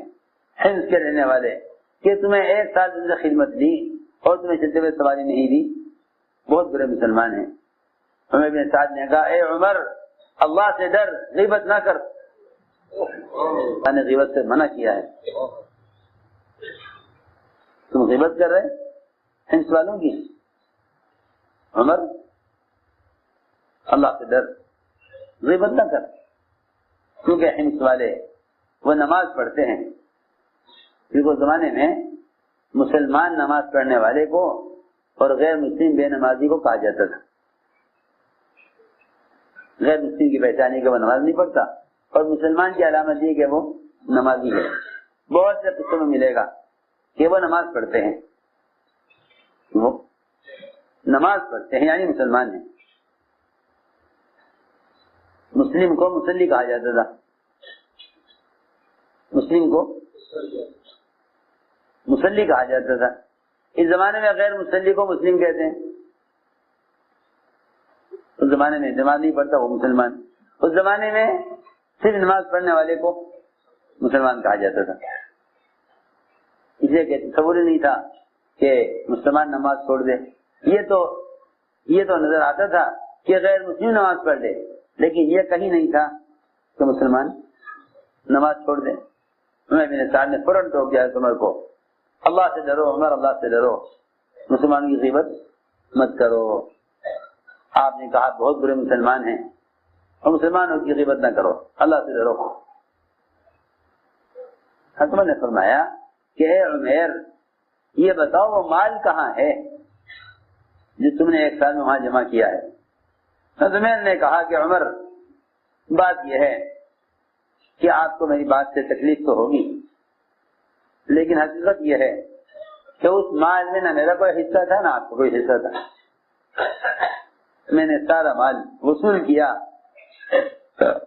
ہند کے رہنے والے کہ تمہیں 1 سال تم سے خدمت لی اور تمہیں چلتے ہوئے سواری نہیں دی، بہت برے مسلمان ہیں۔ عمر بن سعد نے کہا اے عمر، اللہ سے ڈر، غیبت نہ کر، اللہ نے غیبت سے منع کیا ہے، تم غیبت کر رہے ہند والوں کی؟ عمر، اللہ سے ڈر، غیبت نہ کر، کیونکہ ہند والے وہ نماز پڑھتے ہیں، کیونکہ اس زمانے میں مسلمان نماز پڑھنے والے کو اور غیر مسلم بے نمازی کو کہا جاتا تھا، غیر مسلم کی پہچان ہے کہ وہ نماز نہیں پڑھتا، اور مسلمان کی علامت یہ کہ وہ نمازی ہے۔ بہت سے قصوں میں ملے گا کہ وہ نماز پڑھتے ہیں، وہ نماز پڑھتے ہیں یعنی مسلمان ہیں۔ مسلم کو مصلی کہا جاتا تھا، مسلم کو مصلی کہا جاتا تھا۔ اس زمانے میں غیر مصلی کو مسلم کہتے ہیں۔ اس زمانے میں نماز نہیں پڑھتا وہ مسلمان، اس زمانے میں صرف نماز پڑھنے والے کو مسلمان کہا جاتا تھا، اس لیے کہ تصور نہیں تھا کہ مسلمان نماز چھوڑ دے۔ یہ تو نظر آتا تھا کہ غیر مسلم نماز پڑھ لے، لیکن یہ کہیں نہیں تھا کہ مسلمان نماز چھوڑ دے۔ عمر بن سعد نے فوراً ٹوک دیا عمر کو، اللہ سے ڈرو عمر، اللہ سے ڈرو، مسلمانوں کی غیبت مت کرو۔ آپ نے کہا بہت برے مسلمان ہیں، اور مسلمانوں کی غیبت نہ کرو، اللہ سے ڈرو۔ عمر نے فرمایا کہ اے عمیر، یہ بتاؤ وہ مال کہاں ہے جو تم نے ایک سال میں وہاں جمع کیا ہے؟ عمیر نے کہا کہ عمر، بات یہ ہے کہ آپ کو میری بات سے تکلیف تو ہوگی، لیکن حقیقت یہ ہے کہ اس مال میں نہ میرا کوئی حصہ تھا نہ آپ کو کوئی حصہ تھا۔ میں نے سارا مال وصول کیا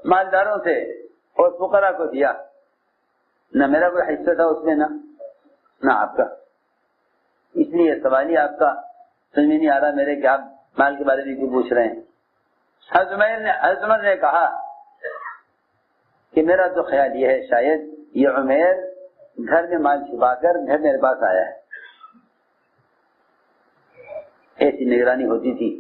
مالداروں سے اور فقراء کو دیا، نہ میرا کوئی حصہ تھا اس میں نہ آپ کا۔ اس لیے سوال ہی آپ کا سمجھ نہیں آ رہا میرے کہ آپ مال کے بارے میں کیوں پوچھ رہے ہیں۔ حضرت عمر نے کہا کہ میرا تو خیال یہ ہے شاید یہ عمیر گھر میں مال چھپا کر گھر میرے پاس آیا ہے۔ ایسی نگرانی ہوتی تھی۔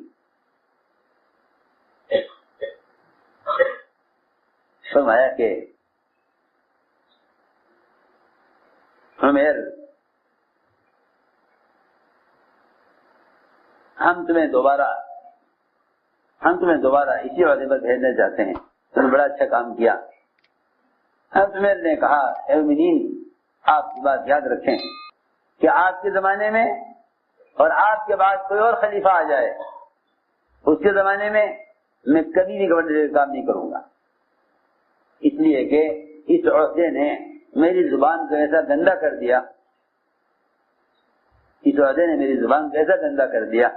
فرمایا کہ عمیر، ہم تمہیں دوبارہ اسی عہدے پر بھیجنا چاہتے ہیں، تم نے بڑا اچھا کام کیا۔ حضرت عمر نے کہا اے مومنین، آپ کی بات یاد رکھیں کہ آپ کے زمانے میں اور آپ کے بعد کوئی اور خلیفہ آ جائے، اس کے زمانے میں میں کبھی بھی گورنر کا کام نہیں کروں گا، اس لیے کہ اس عہدے نے میری زبان کو ایسا گندا کر دیا، اس عہدے نے میری زبان کو ایسا گندا کر دیا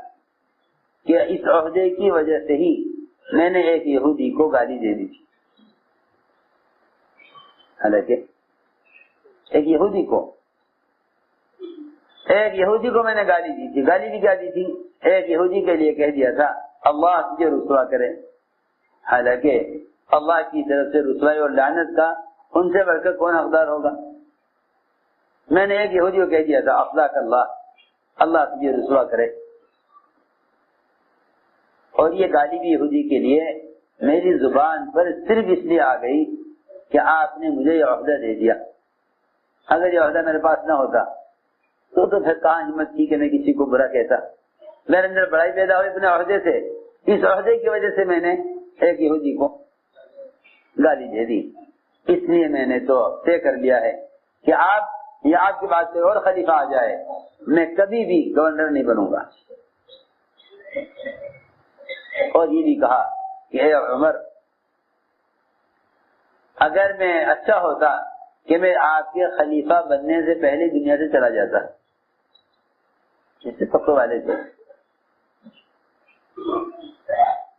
کہ اس عہدے کی وجہ سے ہی میں نے ایک یہودی کو گالی دے دی تھی۔ حالانکہ ایک یہودی کو میں نے گالی دی تھی۔ گالی بھی کیا دی تھی؟ ایک یہودی کے لیے کہہ دیا تھا اللہ تجھے رسوا کرے، حالانکہ اللہ کی طرف سے رسوائی اور لعنت کا ان سے بڑھ کر کون حقدار ہوگا؟ میں نے ایک یہودی کو کہہ دیا تھا افلاک اللہ تجھے رسوا کرے، اور یہ گالی بھی یہودی کے لیے میری زبان پر صرف اس لیے آ گئی کہ آپ نے مجھے یہ عہدہ دے دیا۔ اگر یہ عہدہ میرے پاس نہ ہوتا تو پھر کہاں ہمت تھی کہ میں کسی کو برا کہتا۔ میرے اندر بڑائی پیدا ہوئی اپنے عہدے سے، اس عہدے کی وجہ سے میں نے ایک یہودی کو گالی دے دی۔ اس لیے میں نے تو طے کر لیا ہے کہ آپ کے بعد کوئی اور خلیفہ آ جائے، میں کبھی بھی گورنر نہیں بنوں گا۔ اور یہ بھی کہا کہ اے عمر، اگر میں اچھا ہوتا کہ میں آپ کے خلیفہ بننے سے پہلے دنیا سے چلا جاتا، جیسے پکو والے تھے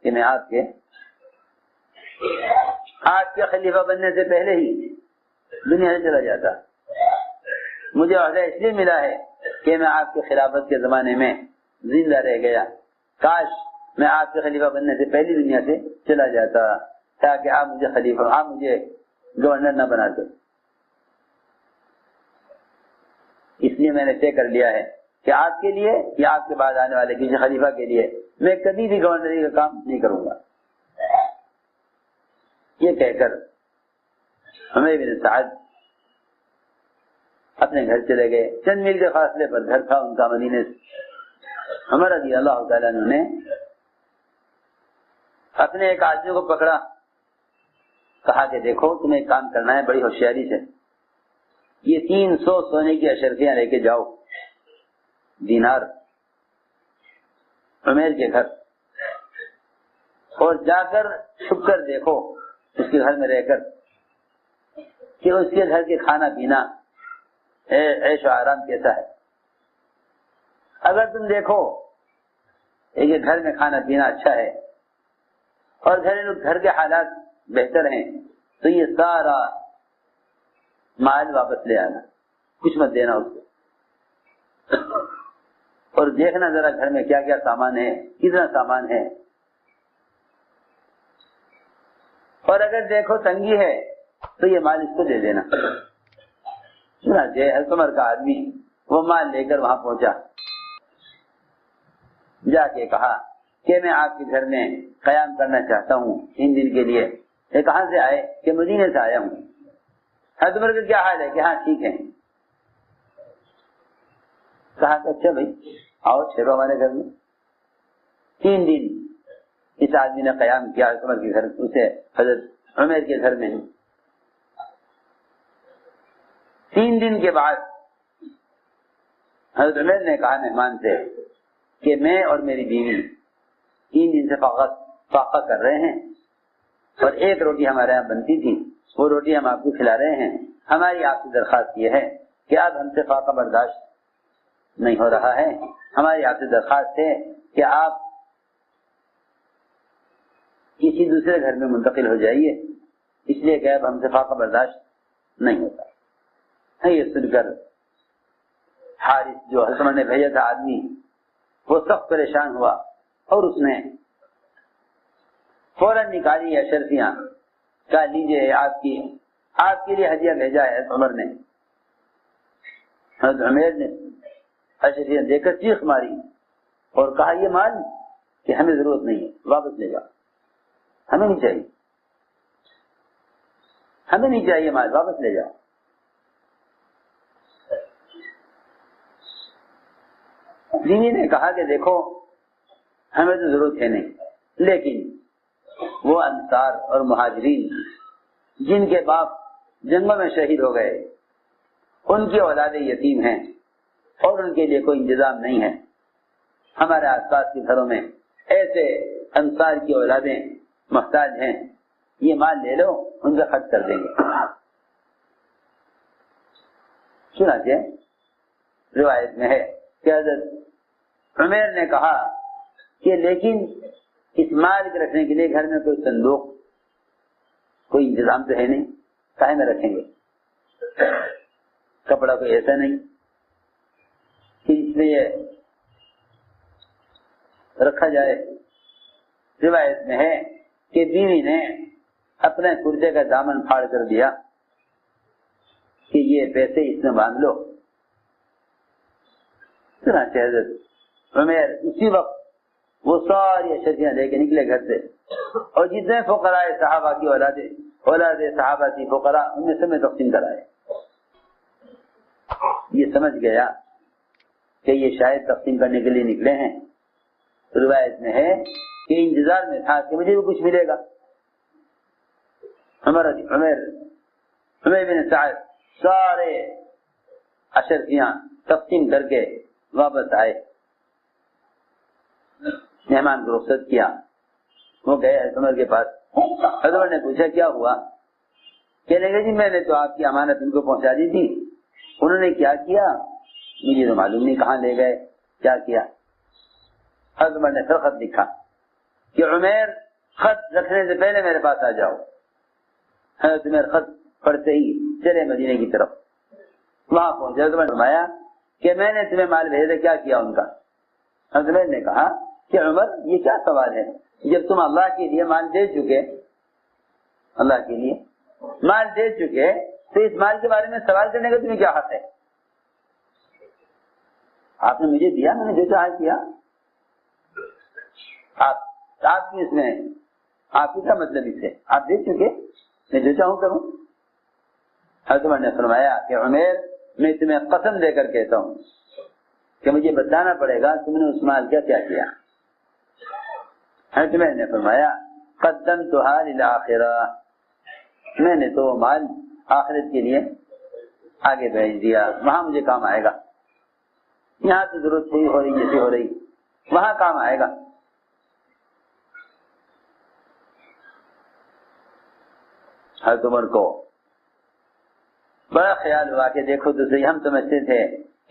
کہ میں آپ کے خلیفہ بننے سے پہلے ہی دنیا سے چلا جاتا۔ مجھے عہدہ اس لیے ملا ہے کہ میں آپ کے خلافت کے زمانے میں زندہ رہ گیا، کاش میں آپ کے خلیفہ بننے سے پہلی دنیا سے چلا جاتا تاکہ آپ مجھے گورنر نہ بناتے۔ اس لیے میں نے طے کر لیا ہے کہ آپ کے لیے یا آپ کے بعد آنے والے کسی خلیفہ کے لیے میں کبھی بھی گورنری کا کام نہیں کروں گا۔ یہ کہہ کر عمر بن سعد اپنے گھر چلے گئے۔ چند میل کے فاصلے پر گھر تھا ان کا مدینے سے۔ عمر رضی اللہ تعالیٰ عنہ نے اپنے ایک آدمی کو پکڑا، کہا کہ دیکھو تمہیں ایک کام کرنا ہے بڑی ہوشیاری سے، یہ 300 سونے کی اشرفیاں لے کے جاؤ، دینار، عمیر کے گھر، اور جا کر چھپ کر دیکھو اس کے گھر میں رہ کر کہ اس کے گھر کے کھانا پینا عیش و آرام کیسا ہے. اگر تم دیکھو کہ گھر میں کھانا پینا اچھا ہے اور گھر کے حالات بہتر ہیں تو یہ سارا مال واپس لے آنا, کچھ مت دینا اس کو. اور دیکھنا ذرا گھر میں کیا کیا سامان ہے, کتنا سامان ہے. اور اگر دیکھو تنگی ہے تو یہ مال اس کو دے دینا. حضرت عمر کا آدمی وہ مال لے کر وہاں پہنچا, جا کے کہا کہ میں آپ کے گھر میں قیام کرنا چاہتا ہوں 3 دن کے لیے. یہ کہاں سے آئے؟ کہ مدینے سے آیا ہوں. حضرت عمر کا کیا حال ہے؟ کہ ہاں ٹھیک ہے. کہا کہ اچھا بھائی آؤ ٹھہرو ہمارے گھر میں. 3 دن اس آدمی نے قیام کیا حضرت عمر کے گھر, اسے حضرت عمر کے گھر میں. 3 دن کے بعد حضرت عمر نے کہا مہمان سے کہ میں اور میری بیوی 3 دن سے فاقہ کر رہے ہیں اور 1 روٹی ہمارے یہاں بنتی تھی, وہ روٹی ہم آپ کو کھلا رہے ہیں. ہماری آپ سے درخواست یہ ہے کہ اب ہم سے فاقہ برداشت نہیں ہو رہا ہے. ہماری آپ سے درخواست ہے کہ آپ کسی دوسرے گھر میں منتقل ہو جائیے, اس لیے کہ اب ہم سے فاقہ برداشت نہیں ہوتا. یہ سن کر حارث جو حضرت عمر نے بھیجا تھا آدمی, وہ سخت پریشان ہوا اور اس نے فوراً نکالی اشرفیاں. کہا لیجیے آپ کے لیے ہدیہ بھیجا ہے عمر نے. حضرت عمر نے اشرفیاں دے کر چیخ ماری اور کہا یہ مال کہ ہمیں ضرورت نہیں ہے, واپس لے جاؤ, ہمیں نہیں چاہیے, ہمیں نہیں چاہیے مال, واپس لے جاؤ. بیوی نے کہا کہ دیکھو ہمیں تو ضرورت ہے نہیں, لیکن وہ انصار اور مہاجرین جن کے باپ جنگوں میں شہید ہو گئے, ان کی اولادیں یتیم ہیں اور ان کے لیے کوئی انتظام نہیں ہے. ہمارے آس پاس کے گھروں میں ایسے انصار کی اولادیں محتاج ہیں, یہ مال لے لو, ان کا خرچ کر دیں گے. چنانچہ روایت میں ہے کہ حضرت عمر نے کہا کہ لیکن اس مال کے رکھنے کے لیے گھر میں کوئی صندوق, کوئی انتظام تو ہے نہیں, کہاں میں رکھیں گے؟ کپڑا کوئی ایسا نہیں کہ اس لیے رکھا جائے. روایت میں ہے کہ بیوی نے اپنے کرتے کا دامن پھاڑ کر دیا کہ یہ پیسے اس میں باندھ لو. چنانچہ حضرت عمر اسی وقت وہ ساری اشرفیاں لے کے نکلے گھر سے, اور جتنے فقراء صحابہ کی اولاد صحابہ کی فقراء ان میں سے میں تقسیم کرائے. یہ سمجھ گیا کہ یہ شاید تقسیم کرنے کے لیے نکلے ہیں. روایت میں ہے کہ انتظار میں تھا کہ مجھے بھی کچھ ملے گا. عمر بن سعد سارے اشرفیاں تقسیم کر کے واپس آئے, مہمان کو رخصت کیا. وہ گئے حضرت عمر کے پاس. حضرت عمر نے پوچھا کیا ہوا؟ کہنے لگے جی میں نے تو آپ کی امانت ان کو پہنچا دی تھی, انہوں نے کیا کیا مجھے تو معلوم نہیں, کہاں لے گئے کیا کیا. حضرت عمر نے پھر خط لکھا کہ عمر خط رکھنے سے پہلے میرے پاس آ جاؤ. حضرت عمر خط پڑھتے ہی چلے مدینے کی طرف. وہاں پہنچے. حضرت عمر نے فرمایا کہ میں نے تمہیں مال بھیجا, کیا کیا ان کا؟ حضرت عمر نے کہا کہ عمر یہ کیا سوال ہے, جب تم اللہ کے لیے مال دے چکے, اللہ کے لیے مال دے چکے تو اس مال کے بارے میں سوال کرنے کا تمہیں کیا حق ہے؟ آپ نے مجھے دیا, میں نے جو چاہا کیا. آپ کی اس میں آپ کی کیا مطلب اس سے؟ آپ دے چکے, میں جو چاہوں کروں. حضرت عمر نے فرمایا کہ عمر میں تمہیں قسم دے کر کہتا ہوں کہ مجھے بتانا پڑے گا تم نے اس مال کا کیا کیا. حضرت عمر نے فرمایا قدمتها للآخرہ, میں نے تو مال آخرت کے لیے آگے بھیج دیا, وہاں مجھے کام آئے گا. یہاں تو ضرورت صحیح ہو رہی جیسی ہو رہی, وہاں کام آئے گا. حضرت عمر کو بڑا خیال ہوا کہ دیکھو تو صحیح، ہم سمجھتے تھے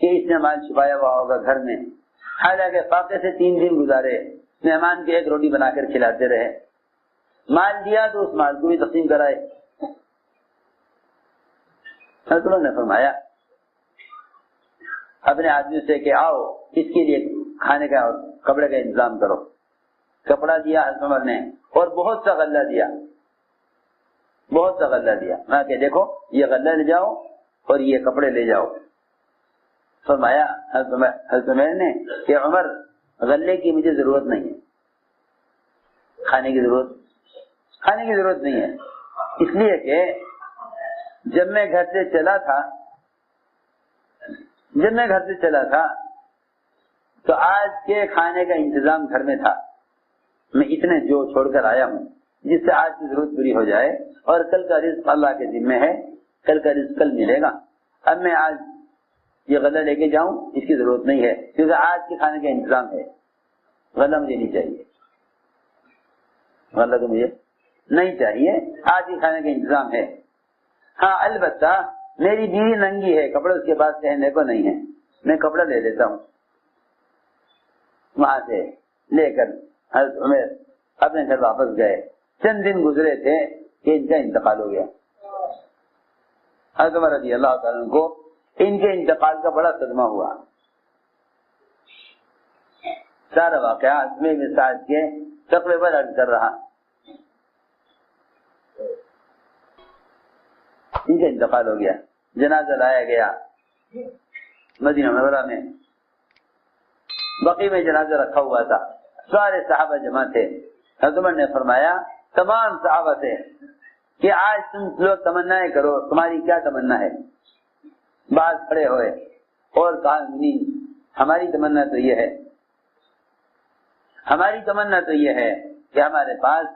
کہ اس نے مال چھپایا ہوا ہوگا گھر میں، حالانکہ فاقے سے 3 دن گزارے، مہمان کے 1 روٹی بنا کر کھلاتے رہے، مال دیا تو اس مال کو بھی تقسیم کرائے۔ حضرت عمر نے فرمایا اپنے آدمیوں سے کہ آؤ اس کے لیے کھانے کا اور کپڑے کا انتظام کرو۔ کپڑا دیا حضرت عمر نے اور بہت سا غلہ دیا، بہت سا غلہ دیا، میں کہ دیکھو یہ غلہ لے جاؤ اور یہ کپڑے لے جاؤ۔ فرمایا حضرت عمر نے کہ عمر غلے کی مجھے ضرورت نہیں ہے، کھانے کی ضرورت نہیں ہے، اس لیے کہ جب میں گھر سے چلا تھا تو آج کے کھانے کا انتظام گھر میں تھا، میں اتنے جو چھوڑ کر آیا ہوں جس سے آج کی ضرورت پوری ہو جائے، اور کل کا رزق اللہ کے ذمہ ہے، کل کا رزق کل ملے گا۔ اب میں آج یہ غلہ لے کے جاؤں اس کی ضرورت نہیں ہے، کیونکہ آج کے کھانے کا انتظام ہے، غلہ مجھے نہیں چاہیے، غلہ تو مجھے نہیں چاہیے، آج کے کھانے کا انتظام ہے۔ ہاں البتہ میری بیوی ننگی ہے، کپڑے اس کے پاس پہننے کو نہیں ہے، میں کپڑا لے لیتا ہوں۔ وہاں سے لے کر حضرت عمر اپنے گھر واپس گئے۔ چند دن گزرے تھے کہ ان کا انتقال ہو گیا۔ حضرت عمر رضی اللہ تعالیٰ عنہ کو ان کے انتقال کا بڑا صدمہ ہوا۔ سارا واقعہ میں ساتھ کے تقوی پر عرض کر رہا۔ ان کا انتقال ہو گیا، جنازہ لایا گیا مدینہ منورہ میں، بقیع میں جنازہ رکھا ہوا تھا، سارے صحابہ جمع تھے۔ حضرت عمر نے فرمایا تمام صحابہ سے کہ آج تم لوگ تمنائیں کرو، تمہاری کیا تمنا ہے؟ بعض کھڑے ہوئے اور کہا نہیں، ہماری تمنا تو یہ ہے کہ ہمارے پاس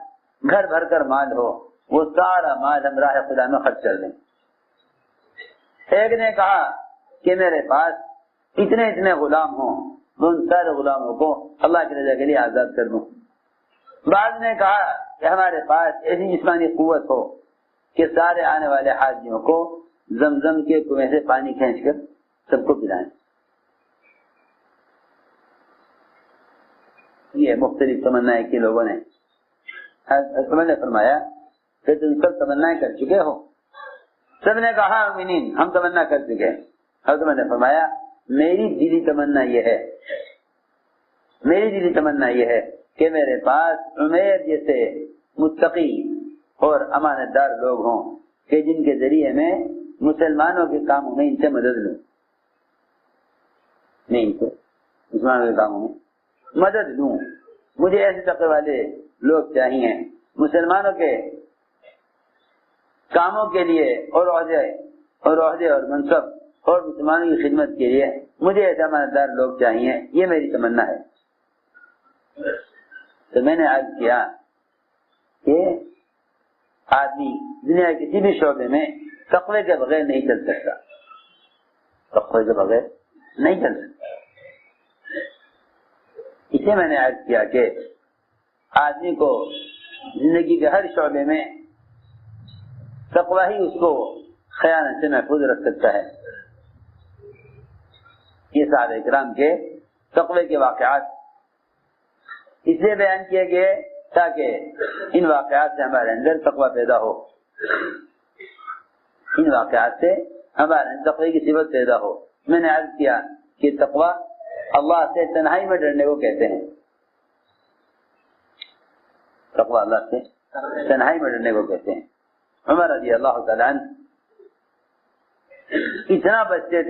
گھر بھر کر مال ہو، وہ سارا مال ہم راہ خدا میں خرچ کر دیں۔ ایک نے کہا کہ میرے پاس اتنے غلام ہوں، میں ان سارے غلاموں کو اللہ کی رضا کے لیے آزاد کر دوں۔ بعض نے کہا کہ ہمارے پاس ایسی جسمانی قوت ہو کہ سارے آنے والے حاجیوں کو زمزم کے کنویں سے پانی کھینچ کر سب کو پلائیں۔ یہ مختلف تمنائیں کی لوگوں نے۔ حضرت نے فرمایا کہ تم سب تمنائیں کر چکے ہو؟ سب نے کہا آمین، ہم تمنا کر چکے۔ حضرت نے فرمایا میری دلی تمنا یہ ہے کہ میرے پاس عمیر جیسے متقی اور امانت دار لوگ ہوں کہ جن کے ذریعے میں مسلمانوں کے کاموں میں ان سے مدد لوں، میں ان کو مسلمانوں کے کاموں میں مدد لوں۔ مجھے ایسے تقوی والے لوگ چاہیے مسلمانوں کے کاموں کے لیے اور عہدے اور منصب اور مسلمانوں کی خدمت کے لیے مجھے ایسے امانت دار لوگ چاہیے، یہ میری تمنا ہے۔ تو میں نے عرض کیا کہ آدمی دنیا کے کسی بھی شعبے میں تقوی کے بغیر نہیں چل سکتا، اسے میں نے عرض کیا کہ آدمی کو زندگی کے ہر شعبے میں تقوی ہی اس کو خیانت سے محفوظ رکھ سکتا ہے۔ یہ صحابہ اکرام کے تقوی کے واقعات اس لیے بیان کیے گئے تاکہ ان واقعات سے ہمارے اندر تقوی پیدا ہو، ان واقعات سے ہمارے اندر تقوی کی صفت پیدا ہو۔ میں نے عرض کیا کہ تقوی اللہ سے تنہائی میں ڈرنے کو کہتے ہیں، تقوی اللہ سے تنہائی میں ڈرنے کو کہتے ہیں۔ عمر رضی اللہ تعالیٰ عنہ اتنا بچتے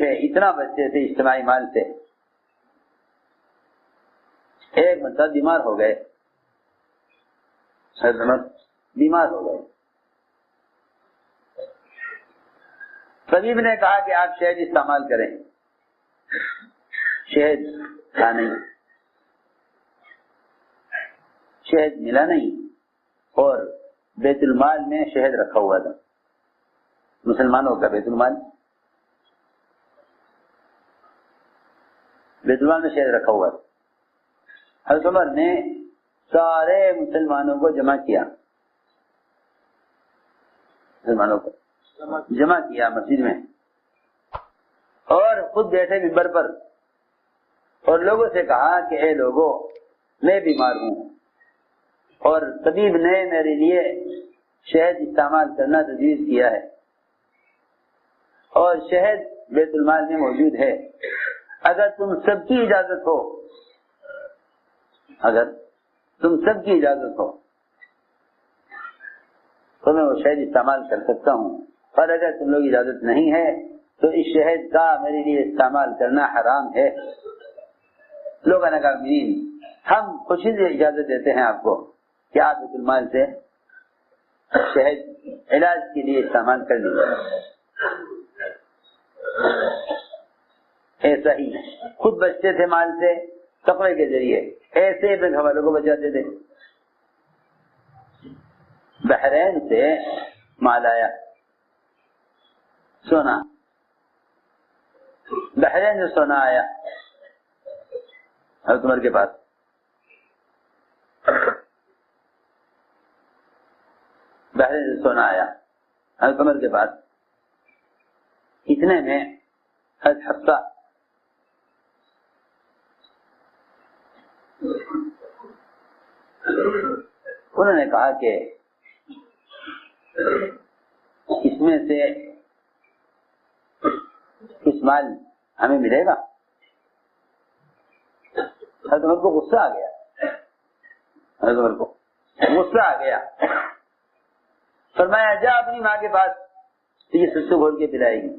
تھے اجتماعی مال سے، ایک مرتبہ بیمار ہو گئے، طبیب نے کہا کہ آپ شہد استعمال کریں، شہد تھا نہیں، شہد ملا نہیں، اور بیت المال میں شہد رکھا ہوا تھا، مسلمانوں کا بیت المال میں شہد رکھا ہوا تھا۔ حضرت عمر نے سارے مسلمانوں کو جمع کیا، مسلمانوں کو جمع کیا مسجد میں اور خود بیٹھے ممبر پر اور لوگوں سے کہا کہ اے لوگوں میں بیمار ہوں اور طبیب نے میرے لیے شہد استعمال کرنا تجویز کیا ہے اور شہد بیت المال میں موجود ہے، اگر تم سب کی اجازت ہو تو میں وہ شہد استعمال کر سکتا ہوں، اور اگر تم لوگ اجازت نہیں ہے تو اس شہد کا میرے لیے استعمال کرنا حرام ہے۔ لوگوں نے کہا ہم خوشی سے اجازت دیتے ہیں آپ کو کہ آپ بیت المال سے شہد علاج کے لیے استعمال کر لیجیے۔ ایسا ہی خود بچتے تھے مال سے تقوی کے ذریعے، ایسے اپنے گھر والوں کو بچاتے تھے۔ بحرین سے مال آیا، سونا، بحرین سے سونا آیا حضرت عمر کے پاس، بحرین سے سونا آیا حضرت عمر کے پاس۔ اتنے میں حضرت حفصہ انہوں نے کہا کہ اس میں سے کچھ مال ہمیں ملے گا؟ حضرت عمر کو غصہ آ گیا، حضرت عمر کو غصہ آ گیا، فرمایا جا اپنی ماں کے پاس، یہ سسو گھول کے پلائے گی،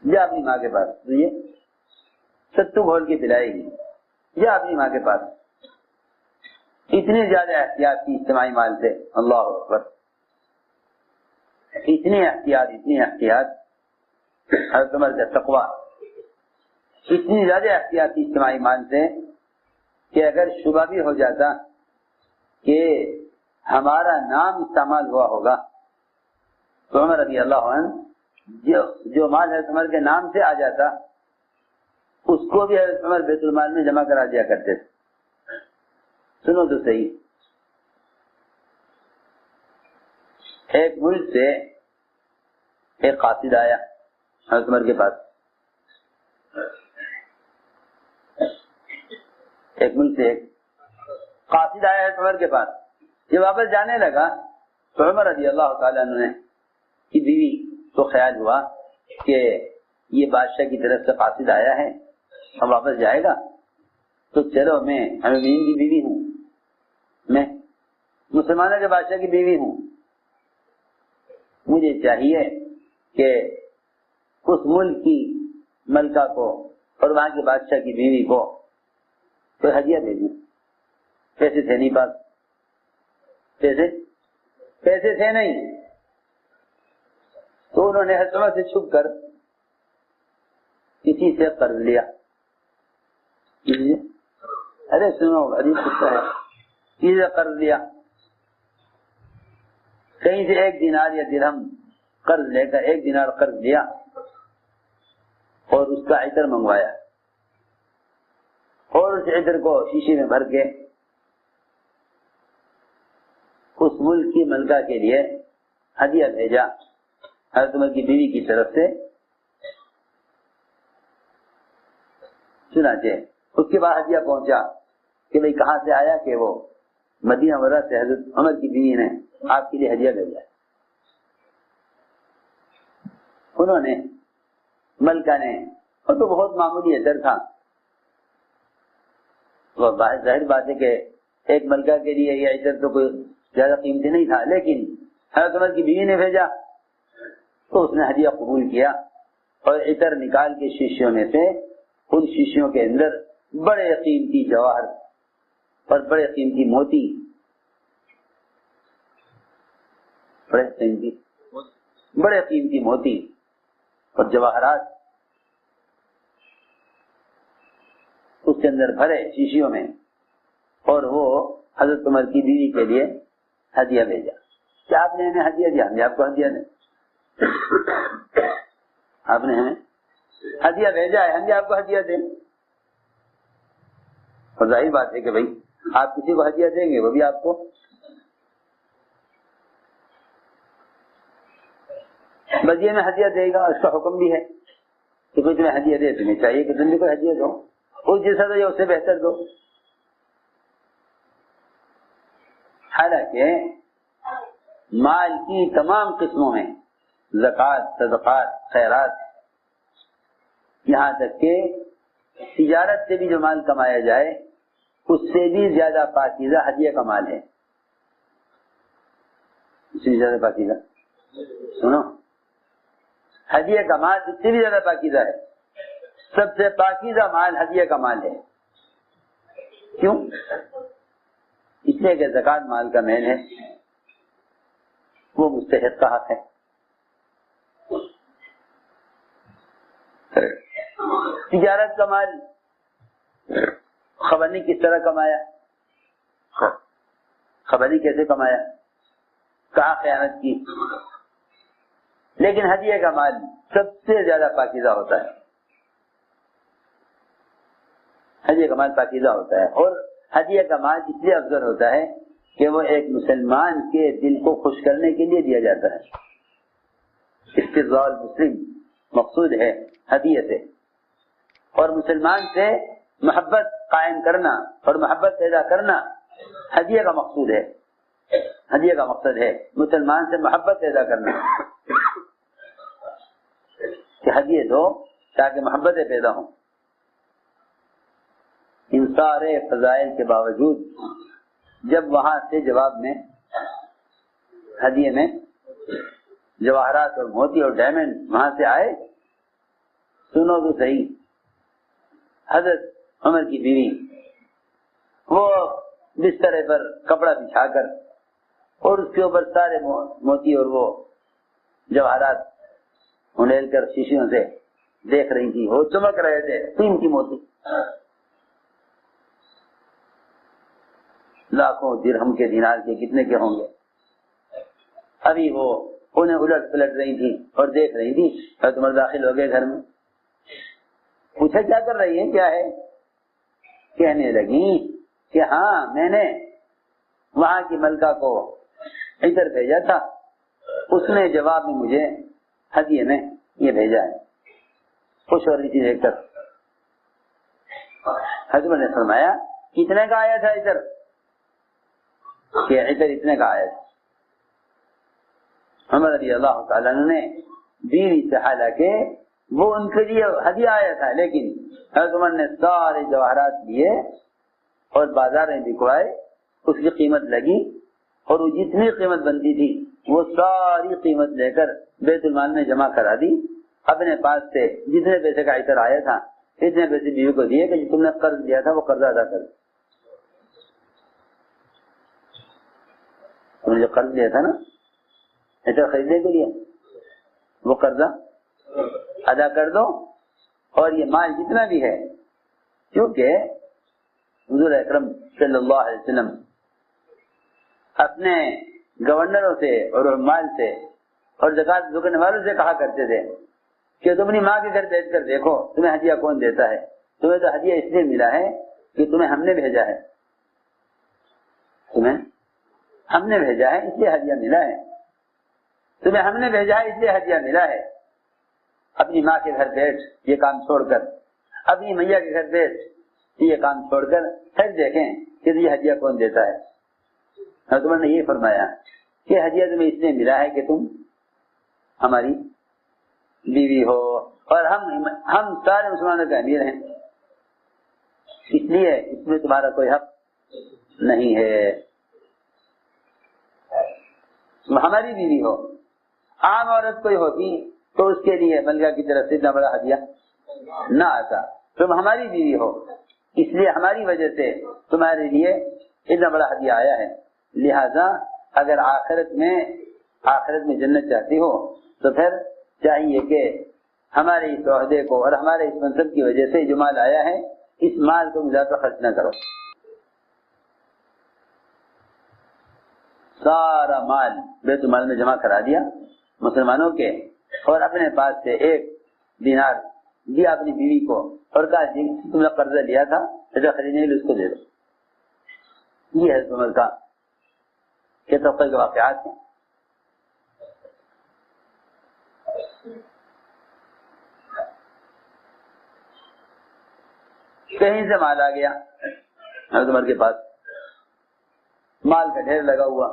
جا اپنی ماں کے پاس، تو یہ ستو گھول کے پلائے گی، جا اپنی ماں کے پاس۔ اتنی زیادہ احتیاط کی اجتماعی مال سے، اللہ اکبر، اتنی احتیاط حضرت عمر کا تقویٰ، اتنی زیادہ احتیاط کی اجتماعی مال سے کہ اگر شبہ بھی ہو جاتا کہ ہمارا نام استعمال ہوا ہوگا تو عمر رضی اللہ عنہ جو مال حضرت عمر کے نام سے آ جاتا اس کو بھی حضرت عمر بیت المال میں جمع کرا دیا کرتے تھے۔ سنو تو صحیح، ایک ملک سے ایک قاصد آیا حضرت عمر کے پاس، ایک ملک سے ایک قاصد آیا حضرت عمر کے پاس۔ جب واپس جانے لگا تو عمر رضی اللہ تعالیٰ عنہ کی بیوی کو خیال ہوا کہ یہ بادشاہ کی طرف سے قاصد آیا ہے، اب واپس جائے گا تو چلو میں امین کی بیوی ہوں، میں مسلمانوں کے بادشاہ کی بیوی ہوں، مجھے چاہیے کہ اس ملک کی ملکہ کو اور وہاں کے بادشاہ کی بیوی کو کوئی ہدیہ دے دوں۔ پیسے تھے نہیں پاس، پیسے تھے نہیں، تو انہوں نے حضرت عمر سے چھپ کر کسی سے قرض لیا۔ ارے سنو، عجیب قصہ ہے، کسی سے قرض لیا، کہیں سے 1 دینار یا درہم قرض لے کر 1 دینار قرض لیا اور اس کا عطر منگوایا اور اس عطر کو شیشے میں بھر کے اس ملک کی ملکہ کے لیے ہدیہ بھیجا حضرت عمر کی بیوی کی طرف سے۔ چنانچہ اس کے بعد ہدیہ پہنچا کہ بھئی کہاں سے آیا، کہ وہ مدینہ منورہ سے حضرت عمر کی بیوی نے آپ کے لیے ہدیہ بھیجا۔ انہوں نے ملکہ نے، اور تو بہت معمولی عطر تھا، وہ ظاہر بات ہے کہ ایک ملکہ کے لیے یہ عطر تو کوئی زیادہ قیمتی نہیں تھا، لیکن حضرت عمر کی بیوی نے بھیجا تو اس نے ہدیہ قبول کیا اور عطر نکال کے شیشیوں میں سے ان شیشیوں کے اندر بڑے قیمتی جواہر اور بڑے قیمتی موتی، بڑے قیمتی موتی اور جواہرات اس کے اندر بھرے شیشیوں میں، اور وہ حضرت عمر کی بیوی کے لیے ہدیہ بھیجا۔ کیا آپ نے ہمیں ہدیہ دیا؟ ہم نے آپ کو ہدیہ دیں، آپ نے ہمیں ہدیہ بھیجا ہے، ہم بھی آپ کو ہدیہ دیں۔ اور ظاہر بات ہے کہ بھائی آپ کسی کو ہدیہ دیں گے وہ بھی آپ کو بدیے میں ہدیہ دے گا. اس کا حکم بھی ہے کہ کوئی تمہیں ہدیہ دے, تمہیں چاہیے کہ تم بھی کوئی ہدیہ دو, اس جیسا دو یا اس سے بہتر دو. حالانکہ مال کی تمام قسموں میں زکوٰۃ, صدقات, خیرات, یہاں تک کہ تجارت سے بھی جو مال کمایا جائے اس سے بھی زیادہ پاکیزہ ہدیہ کا مال ہے. اس سے بھی زیادہ پاکیزہ, سنو, ہدیہ کا مال اس سے بھی زیادہ پاکیزہ ہے. سب سے پاکیزہ مال ہدیہ کا مال ہے. کیوں؟ اس لیے کہ زکوٰۃ مال کا میل ہے, وہ مستحق کا حق ہے. تجارت کا مال خبر نہیں کس طرح کمایا, خبر نہیں کیسے کمایا, کہاں خیانت کی, لیکن ہدیہ کا مال سب سے زیادہ پاکیزہ ہوتا ہے. ہدیہ کا مال پاکیزہ ہوتا ہے, اور ہدیہ کا مال اس لیے افضل ہوتا ہے کہ وہ ایک مسلمان کے دل کو خوش کرنے کے لیے دیا جاتا ہے. استرضاء المسلم مقصود ہے ہدیہ سے, اور مسلمان سے محبت قائم کرنا اور محبت پیدا کرنا ہدیہ کا مقصود ہے. ہدیہ کا مقصد ہے مسلمان سے محبت پیدا کرنا, کہ ہدیہ دو تاکہ محبتیں پیدا ہوں. ان سارے فضائل کے باوجود جب وہاں سے جواب میں ہدیے میں جواہرات اور موتی اور ڈائمنڈ وہاں سے آئے, سنو تو صحیح, حضرت عمر کی بیوی وہ بسترے پر کپڑا بچھا کر اور اس کے اوپر سارے موتی اور وہ جواہرات انڈیل کر شیشیوں سے دیکھ رہی تھی, وہ چمک رہے تھے قیمتی موتی, لاکھوں درہم کے دینار کے کتنے کے ہوں گے. ابھی وہ انہیں الٹ پلٹ رہی تھی اور دیکھ رہی تھی, حضرت عمر داخل ہو گئے گھر میں. پوچھا کیا کر رہی ہے, کیا ہے؟ کہنے لگی کہ ہاں میں نے وہاں کی ملکہ کو ادھر بھیجا تھا, اس نے جواب میں مجھے ہدیے میں یہ بھیجا ہے. خوش ہو رہی تھی دیکھ کر. حضرت نے فرمایا کتنے کا آیا تھا ادھر؟ کہ ادھر اتنے کا آیا تھا. عمر رضی اللہ تعالیٰ نے بیوی سے, حالانکہ وہ ان کے لیے ہدیہ آیا تھا, لیکن حضرت عمر نے سارے جواہرات لیے اور بازار میں بکوائے, اس کی قیمت لگی اور وہ جتنی قیمت بنتی تھی وہ ساری قیمت لے کر بیت المال میں جمع کرا دی. اپنے پاس سے جتنے پیسے کا عطر آیا تھا اتنے پیسے بیوی کو دیے کہ تم نے قرض لیا تھا وہ قرض ادا کر. تم نے جو قرض لیا تھا نا عطر خریدنے کے لیے, وہ قرضہ ادا کر دو, اور یہ مال جتنا بھی ہے, کیونکہ حضور اکرم صلی اللہ علیہ وسلم اپنے گورنروں سے اور مال سے اور زکات چکانے والوں سے کہا کرتے تھے کہ تم اپنی ماں کے گھر بیٹھ کر دیکھو تمہیں ہدیہ کون دیتا ہے. تمہیں تو ہدیہ اس لیے ملا ہے کہ تمہیں ہم نے بھیجا ہے, تمہیں ہم نے بھیجا ہے اس لیے ہدیہ ملا ہے, تمہیں ہم نے بھیجا ہے اس لیے ہدیہ ملا ہے. اپنی ماں کے گھر بیٹھ یہ کام چھوڑ کر, اپنی میاں کے گھر بیٹھ یہ کام چھوڑ کر پھر دیکھیں کہ یہ ہدیہ کون دیتا ہے. حضرت نے یہ فرمایا کہ ہدیہ تمہیں اس لیے ملا ہے کہ تم ہماری بیوی ہو اور ہم سارے مسلمانوں کے امیر ہیں, اس لیے اس میں تمہارا کوئی حق نہیں ہے. ہماری بیوی ہو, عام عورت کوئی ہوتی تو اس کے لیے ملکہ کی طرف سے اتنا بڑا ہدیہ نہ آتا. تم ہماری بیوی ہو اس لیے ہماری وجہ سے تمہارے لیے اتنا بڑا ہدیہ آیا ہے. لہذا اگر آخرت میں جنت چاہتی ہو تو پھر چاہیے کہ ہمارے اس عہدے کو اور ہمارے اس منصب کی وجہ سے جو مال آیا ہے اس مال کو زیادہ خرچ نہ کرو. سارا مال بیت المال میں جمع کرا دیا مسلمانوں کے, اور اپنے پاس سے 1 دینار دیا اپنی بیوی کو اور کہا تم نے قرضہ لیا تھا خریدنے کے لیے اس کو دے دو. یہ ہے عمر کا کہ توقع کے واقعات ہیں. کہیں سے مال آ گیا حضرت عمر کے پاس, مال کا ڈھیر لگا ہوا,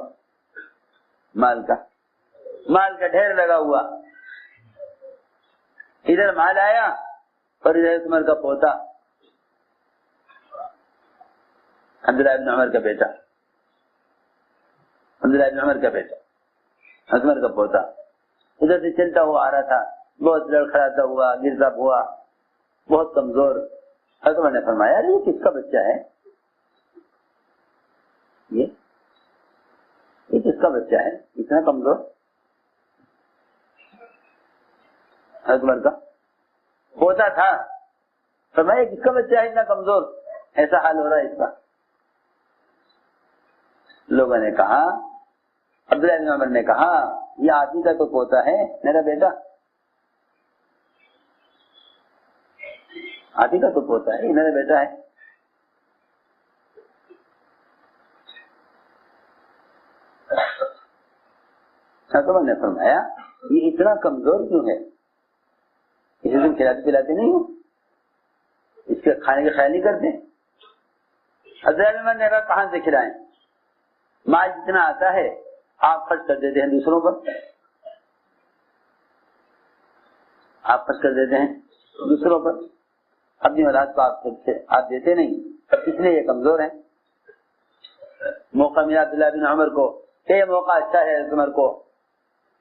مال کا ڈھیر لگا ہوا. ادھر مال آیا اور ادھر عمر کا پوتا عبداللہ بن عمر کا بیٹا, عبداللہ بن عمر کا بیٹا عمر کا پوتا ادھر سے چلتا ہوا آ رہا تھا, بہت لڑکھڑاتا ہوا, گرتا ہوا, بہت کمزور. حضرت عمر نے فرمایا یہ کس کا بچہ ہے, یہ کس کا بچہ ہے اتنا کمزور؟ حضرت عمر کا پوتا تھا, فرمایا کس کا بچہ ہے اتنا کمزور, ایسا حال ہو رہا ہے اس کا. لوگوں نے کہا, عبداللہ بن عمر نے کہا یہ آدمی کا تو پوتا ہے میرا بیٹا, آدمی کا تو پوتا ہے, یہ میرا بیٹا ہے. عمر نے فرمایا یہ اتنا کمزور کیوں ہے, اسے تم کھلاتے پلاتے نہیں ہو, اس کے کھانے کا خیال نہیں کرتے؟ عبداللہ بن عمر نے کہا کہاں سے کھلائیں, مال جتنا آتا ہے آپ خرچ کر دیتے ہیں دوسروں پر, آپ خرچ کر دیتے ہیں دوسروں پر, اپنی اولاد کو آپ دیتے نہیں, اس لیے یہ کمزور ہیں. موقع ملا عبداللہ بن عمر کو کہ یہ موقع اچھا ہے عمر کو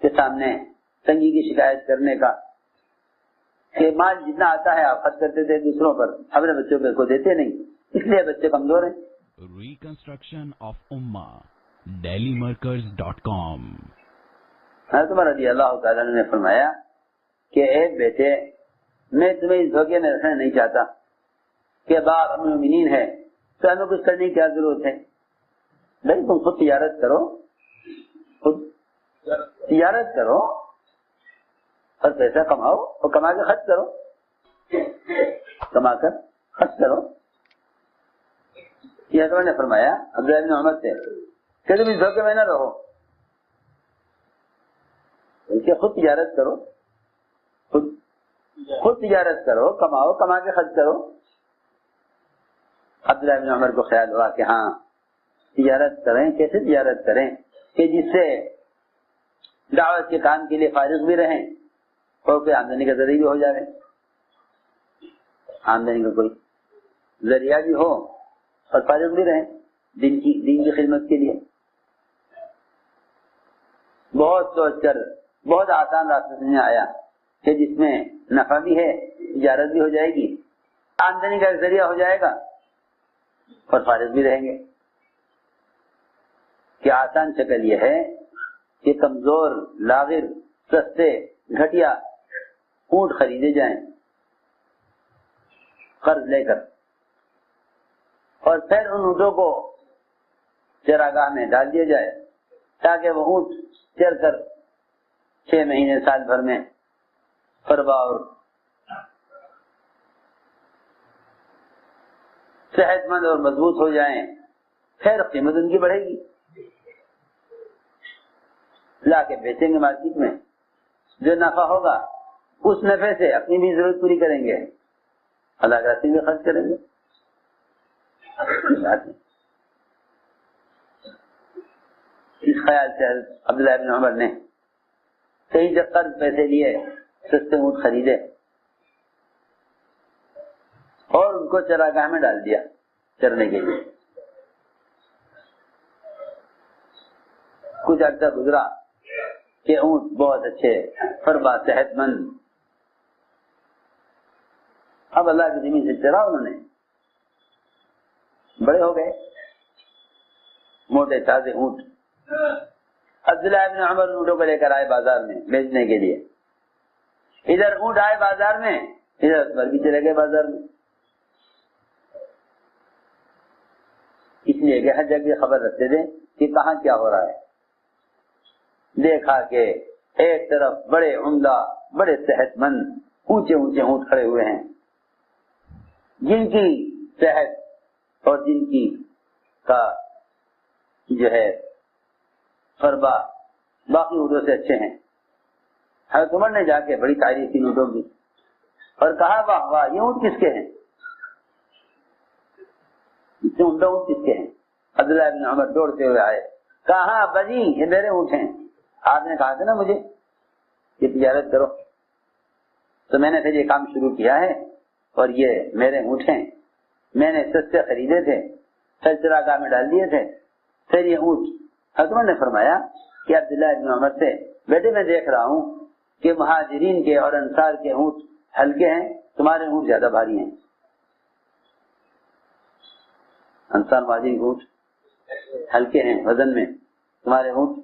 کے سامنے تنگی کی شکایت کرنے کا, کہ مال جتنا آتا ہے آپ خرچ کرتے تھے دوسروں پر, اپنے بچوں کو دیتے نہیں, اس لیے بچے کمزور ہیں. Reconstruction of Ummah, DailyMarkers.com. حضرت عمر رضی اللہ تعالیٰ نے فرمایا کہ اے بیٹے میں تمہیں اس دھوکے میں رکھنا نہیں چاہتا کہ باپ امیر المومنین ہے تو ہمیں کچھ کرنے کی کیا ضرورت ہے. بھائی تم خود تجارت کرو, خود تجارت کرو اور پیسہ کماؤ اور کما کے خرچ کرو, کما کر خرچ کرو. یہ حضرت نے فرمایا عبداللہ بن عمر سے کہ تم اس دھوکے میں نہ رہو, خود تجارت کرو, خود تجارت کرو, کماؤ, کما کے خرچ کرو. عبداللہ بن عمر کو خیال ہوا کہ ہاں تجارت کریں, کیسے تجارت کریں کہ جس سے دعوت کے کام کے لیے فارغ بھی رہیں اور کوئی آمدنی کا ذریعہ بھی ہو جائے, آمدنی کا کوئی ذریعہ بھی ہو اور فارغ بھی رہیں دین کی خدمت کے لیے. بہت سوچ کر بہت آسان راستہ سمجھ آیا کہ جس میں نفع بھی ہے, تجارت بھی ہو جائے گی, آمدنی کا ذریعہ ہو جائے گا اور فارغ بھی رہیں گے. کہ آسان شکل یہ ہے کہ کمزور, لاغر, سستے, گھٹیا اونٹ خریدے جائیں قرض لے کر, اور پھر ان اونٹوں کو چراگاہ میں ڈال دیا جائے تاکہ وہ اونٹ چر کر 6 مہینے سال بھر میں فربا اور صحت مند اور مضبوط ہو جائیں, پھر قیمت ان کی بڑھے گی, لا کے بیچیں گے مارکیٹ میں, جو نفع ہوگا اس نفع سے اپنی بھی ضرورت پوری کریں گے, اللہ کے راستے میں خرچ کریں گے. اس خیال سے عبداللہ بن عمر نے کہیں جب قرض پیسے لیے سستے اونٹ خریدے اور ان کو چراگاہ میں ڈال دیا چرنے کے لیے. کچھ عرصہ گزرا کہ اونٹ بہت اچھے, فربا, صحت مند, اب اللہ کی زمین سے چرا انہوں نے, بڑے ہو گئے, موٹے تازے اونٹ. عبداللہ بن عمر اونٹوں کو لے کر آئے بازار میں بیچنے کے لیے. ادھر اونٹ آئے بازار میں, ادھر عمر بھی چلے گئے بازار میں, اس لیے کہ ہر جگہ خبر رکھتے تھے کہ کہاں کیا ہو رہا ہے. دیکھا کہ ایک طرف بڑے عمدہ, بڑے صحت مند, اونچے اونچے اونٹ کھڑے ہوئے ہیں جن کی صحت اور جن کی کا جو ہے فربا باقی اونٹوں سے اچھے ہیں. حضرت عمر نے جا کے بڑی تعریف کی اونٹوں کی اور کہا واہ واہ یہ اونٹ کس کے ہیں, اتنے عمدہ اونٹ کس کے ہیں؟ عبداللہ بن عمر دوڑتے ہوئے آئے, کہا ابا جی یہ میرے اونٹ ہیں, آپ نے کہا تھا نا مجھے کہ تجارت کرو, تو میں نے پھر یہ کام شروع کیا ہے اور یہ میرے اونٹ ہیں, میں نے سستے خریدے تھے, پھر چراگاہ میں ڈال دیے تھے, پھر یہ اونٹ. حضرت عمر نے فرمایا کہ عبداللہ بن عمر سے, بیٹے میں دیکھ رہا ہوں کہ مہاجرین کے اور انصار کے اونٹ ہلکے ہیں, تمہارے اونٹ زیادہ بھاری ہیں. انصار مہاجرین کے اونٹ ہلکے ہیں وزن میں, تمہارے اونٹ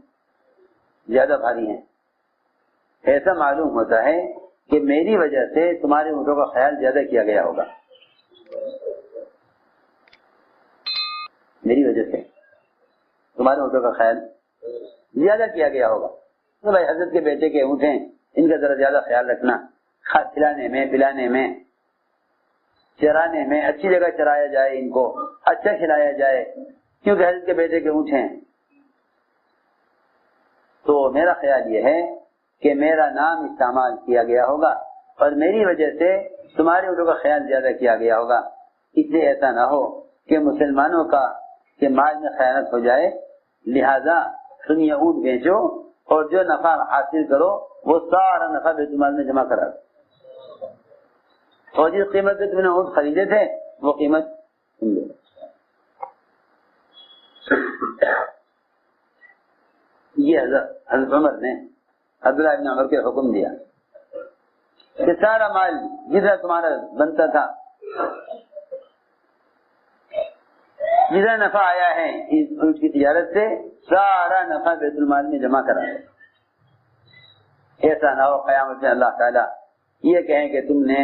زیادہ بھاری ہیں. ایسا معلوم ہوتا ہے کہ میری وجہ سے تمہارے اونٹوں کا خیال زیادہ کیا گیا ہوگا, میری وجہ سے تمہارے اونٹوں کا خیال زیادہ کیا گیا ہوگا. تو بھائی حضرت کے بیٹے کے اونٹ ہیں, ان کا ذرا زیادہ خیال رکھنا, کھلانے میں پلانے میں چرانے میں اچھی جگہ چرایا جائے, ان کو اچھا کھلایا جائے, کیونکہ حضرت کے بیٹے کے اونٹ ہیں. تو میرا خیال یہ ہے کہ میرا نام استعمال کیا گیا ہوگا اور میری وجہ سے تمہارے اونٹوں کا خیال زیادہ کیا گیا ہوگا, اس لیے ایسا نہ ہو کہ مسلمانوں کا کہ مال میں خیانت ہو جائے, لہذا تم یہ اونٹ بیچو اور جو نفع حاصل کرو وہ سارا نفع بیت المال میں جمع کرا دو, اور جس قیمت سے تم نے اونٹ خریدے تھے وہ قیمت تم دے. یہ حضرت عمر نے عبداللہ بن عمر کے حکم دیا کہ سارا مال جتنا تمہارا بنتا تھا, جتنا نفع آیا ہے اس اونٹ کی تجارت سے, سارا نفع بیت المال میں جمع کرا دو. ایسا نہ ہو قیامت میں اللہ تعالیٰ یہ کہیں کہ تم نے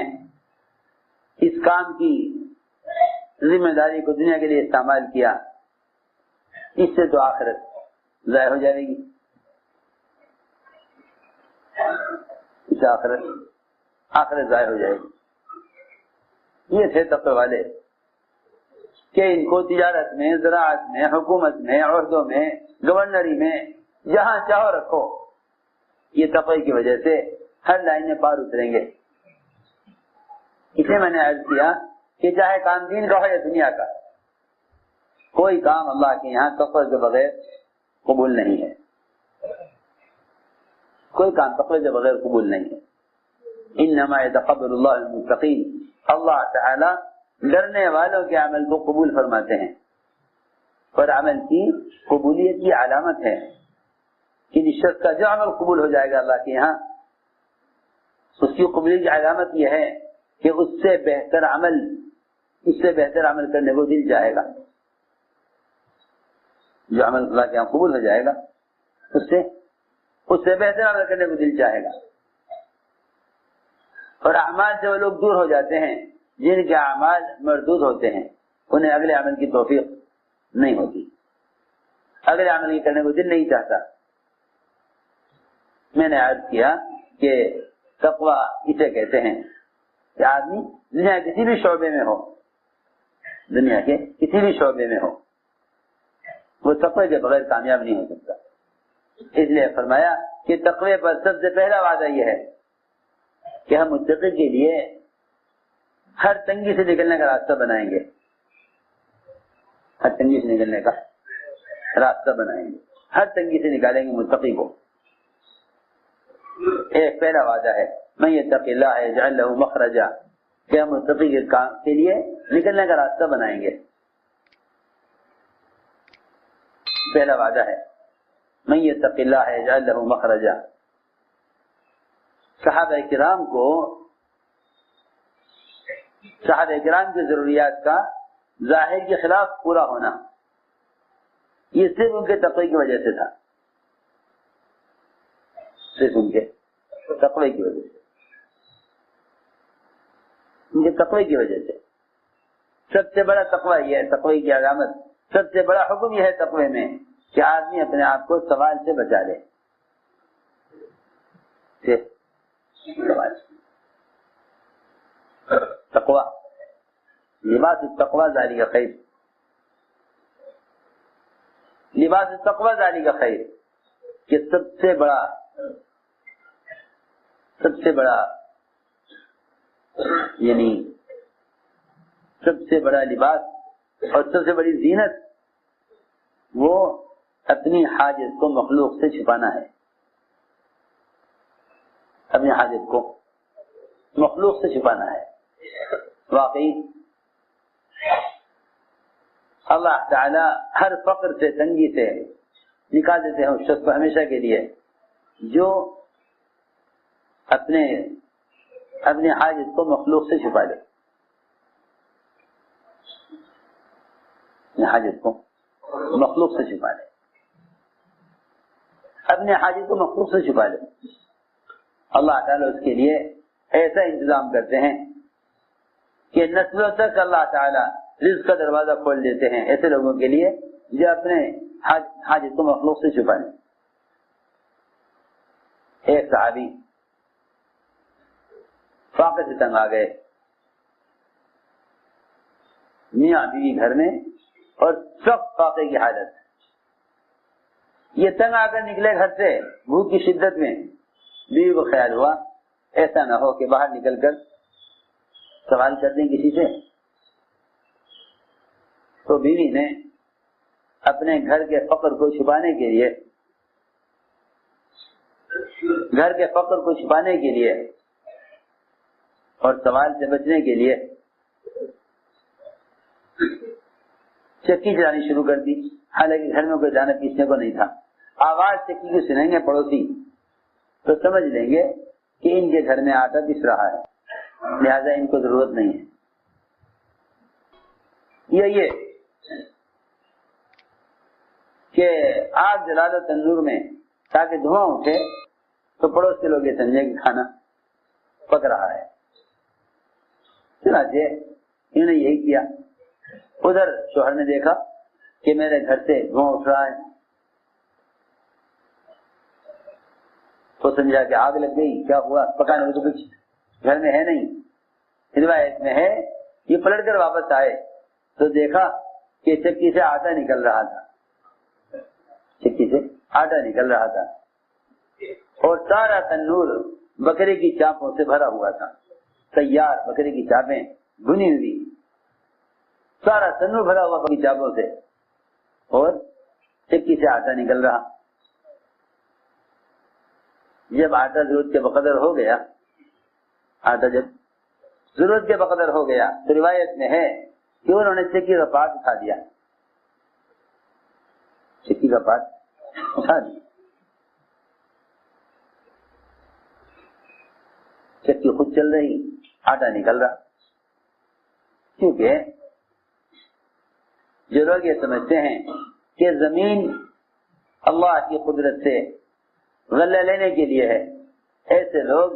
اس کام کی ذمہ داری کو دنیا کے لیے استعمال کیا, اس سے تو آخرت ضائع ہو جائے گی, اس سے آخرت ضائع ہو جائے گی. یہ تھے تقوی والے کہ ان کو تجارت میں, زراعت میں, حکومت میں, عہدوں میں, گورنری میں جہاں چاہو رکھو, یہ تقوی کی وجہ سے ہر لائن میں پار اتریں گے. اسے میں نے عرض کیا کہ چاہے کام دین کا ہو یا دنیا کا, کوئی کام اللہ کے یہاں تقوی کے بغیر قبول نہیں ہے, کوئی کام تقوی کے بغیر قبول نہیں ہے. انما يتقبل الله المتقين, اللہ تعالی ڈرنے والوں کے عمل کو قبول فرماتے ہیں, اور عمل کی قبولیت کی علامت ہے کہ جس شخص کا جو عمل قبول ہو جائے گا اللہ کے یہاں, اس کی قبولیت کی علامت یہ ہے کہ اس سے بہتر عمل کرنے کو دل چاہے گا. جو عمل اللہ کے یہاں قبول ہو جائے گا اس سے بہتر عمل کرنے کو دل چاہے گا. اور اعمال سے وہ لوگ دور ہو جاتے ہیں جن کے اعمال مردود ہوتے ہیں, انہیں اگلے عمل کی توفیق نہیں ہوتی, اگلے عمل کی کرنے کو دل نہیں چاہتا. میں نے عرض کیا کہ تقویٰ اسے کہتے ہیں کہ آدمی دنیا کے کسی بھی شعبے میں ہو, وہ تقوی کے بغیر کامیاب نہیں ہو سکتا. اس لیے فرمایا کہ تقوی پر سب سے پہلا وعدہ یہ ہے کہ ہم متقی کے لیے ہر تنگی سے نکلنے کا راستہ بنائیں گے, ہر تنگی سے نکلنے کا راستہ بنائیں گے, ہر تنگی سے نکالیں گے متقی کو. ایک پہلا وعدہ ہے من یتق اللہ یجعل لہ مخرجا, کہ ہم متقی کے لیے نکلنے کا راستہ بنائیں گے. پہلا وعدہ ہے من یتق اللہ یجعل لہ مخرجا. صحابہ کرام کی ضروریات کا ظاہر کے خلاف پورا ہونا, یہ صرف ان کے تقوی کی وجہ سے تھا, صرف ان کے تقوی کی وجہ سے, ان کے تقوی کی وجہ سے. سب سے بڑا تقوی یہ ہے, تقوی کی علامت, سب سے بڑا حکم یہ ہے تقوی میں کہ آدمی اپنے آپ کو سوال سے بچا لے. تقوی لباس التقوی ذالک خیر, لباس تقوی ذالک خیر، کہ سب سے بڑا یعنی سب سے بڑا لباس اور سب سے بڑی زینت وہ اپنی حاجت کو مخلوق سے چھپانا ہے، اپنی حاجت کو مخلوق سے چھپانا ہے۔ واقعی اللہ تعالی ہر فقر سے، تنگی سے نکال دیتے ہیں اس شخص کو ہمیشہ کے لیے جو اپنے حاجت کو مخلوق سے چھپا لے، اپنے حاجت کو مخلوق سے چھپا لے، اپنے حاجت کو مخلوق سے چھپا لے۔ اللہ تعالیٰ اس کے لیے ایسا انتظام کرتے ہیں کہ نسلوں تک اللہ تعالیٰ رزق کا دروازہ کھول دیتے ہیں ایسے لوگوں کے لیے جو اپنے حاجت کو مخلوق سے چھپا لیں۔ ایک صحابی فاقے سے تنگ آ گئے، میاں بیوی گھر میں اور سخت فاقے کی حالت، یہ تنگ آ کر نکلے گھر سے بھوک کی شدت میں۔ بیوی کو خیال ہوا ایسا نہ ہو کہ باہر نکل کر سوال کر دیں کسی سے، تو بیوی نے اپنے گھر کے فقر کو چھپانے کے لیے اور سوال سے بچنے کے لیے چکی چلانی شروع کر دی، حالانکہ گھر میں کوئی دانا پیسنے کو نہیں تھا۔ آواز چکی کی سنیں گے پڑوسی تو سمجھ لیں گے کہ ان کے گھر میں آٹا پس رہا ہے، لہذا ان کو ضرورت نہیں ہے۔ یہ کہ آگ جلا دو تندور میں تاکہ دھواں اٹھے تو پڑوس کے لوگ یہ سمجھیں کہ کھانا پک رہا ہے۔ چنانچہ انہوں نے یہی کیا۔ ادھر شوہر نے دیکھا کہ میرے گھر سے دھواں اٹھ رہا ہے تو سمجھا کہ آگ لگ گئی، کیا ہوا، پکانے تو کچھ گھر میں ہے نہیں۔ روایت میں ہے یہ پلٹ کر واپس آئے تو دیکھا کہ چکی سے آٹا نکل رہا تھا، اور سارا تنور بکرے کی چاپوں سے بھرا ہوا تھا، تیار بکرے کی چاپیں بھنی ہوئی، سارا تنور بھرا ہوا بکری چاپوں سے اور چکی سے آٹا نکل رہا۔ جب آٹا ضرورت کے بقدر ہو گیا، تو روایت میں ہے کہ انہوں نے چکی کا پاٹ اٹھا دیا، چکی خود چل رہی، آٹا نکل رہا، کیونکہ جو لوگ یہ سمجھتے ہیں کہ زمین اللہ کی قدرت سے غلہ لینے کے لیے ہے، ایسے لوگ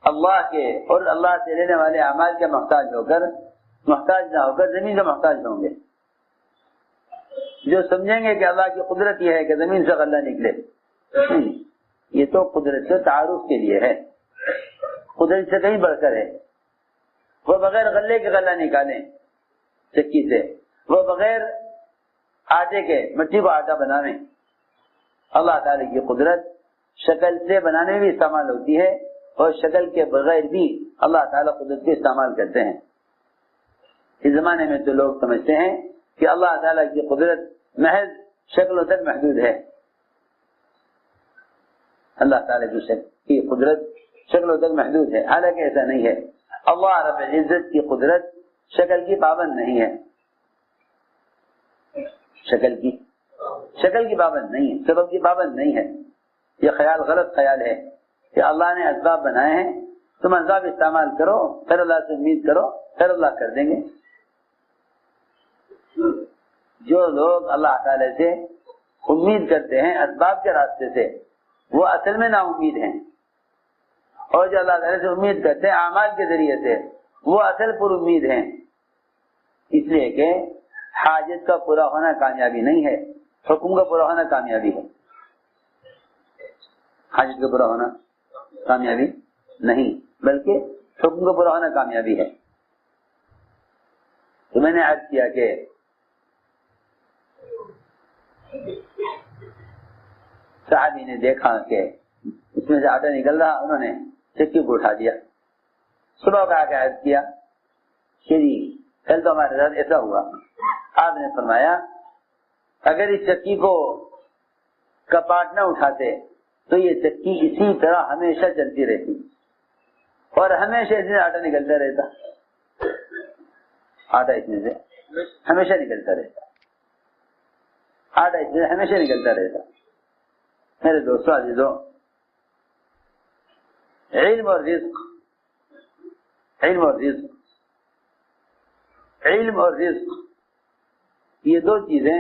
اللہ کے اور اللہ سے لینے والے اعمال کے محتاج نہ ہو کر زمین کا محتاج ہوں گے۔ جو سمجھیں گے کہ اللہ کی قدرت یہ ہے کہ زمین سے غلہ نکلے، یہ تو قدرت سے تعارف کے لیے ہے، قدرت سے کہیں بڑھ کر ہے۔ وہ بغیر غلے کے غلہ نکالیں چکی سے، وہ بغیر آٹے کے مٹی کو آٹا بناویں۔ اللہ تعالی کی قدرت شکل سے بنانے میں بھی استعمال ہوتی ہے اور شکل کے بغیر بھی اللہ تعالیٰ قدرت کو استعمال کرتے ہیں۔ اس زمانے میں تو لوگ سمجھتے ہیں کہ اللہ تعالیٰ کی قدرت محض شکلوں تک محدود ہے، اللہ تعالیٰ کی قدرت شکلوں تک محدود ہے، حالانکہ ایسا نہیں ہے۔ اللہ رب العزت کی قدرت شکل کی پابند نہیں ہے، شکل کی پابند نہیں ہے، سبب کی پابند نہیں ہے۔ یہ خیال غلط خیال ہے کہ اللہ نے اسباب بنائے ہیں، تم اسباب استعمال کرو، پھر اللہ سے امید کرو، پھر اللہ کر دیں گے۔ جو لوگ اللہ تعالی سے امید کرتے ہیں اسباب کے راستے سے، وہ اصل میں نا امید ہیں، اور جو اللہ تعالی سے امید کرتے ہیں اعمال کے ذریعے سے، وہ اصل پر امید ہیں۔ اس لیے کہ حاجت کا پورا ہونا کامیابی نہیں ہے، حکم کا پورا ہونا کامیابی ہے۔ حاجت کا پورا ہونا کامیابی نہیں، بلکہ حکم کا پورا ہونا کامیابی ہے۔ تو میں نے عرض کیا کہ صحابی نے دیکھا کہ اس میں سے آٹا نکل رہا، انہوں نے چکی کو اٹھا دیا. صبح کا آگے عرض کیا کہ جی کل تو ہمارے ساتھ ایسا ہوا. آپ نے فرمایا اگر اس چکی کو کپاٹ نہ اٹھاتے تو یہ چکی اسی طرح ہمیشہ چلتی رہتی اور ہمیشہ اس میں آٹا نکلتا رہتا. آٹا اس میں سے ہمیشہ نکلتا رہتا. آٹا اس میں ہمیشہ نکلتا رہتا. میرے دوستوں عزیزوں، علم اور رزق، علم اور رزق، علم اور رزق، یہ دو چیزیں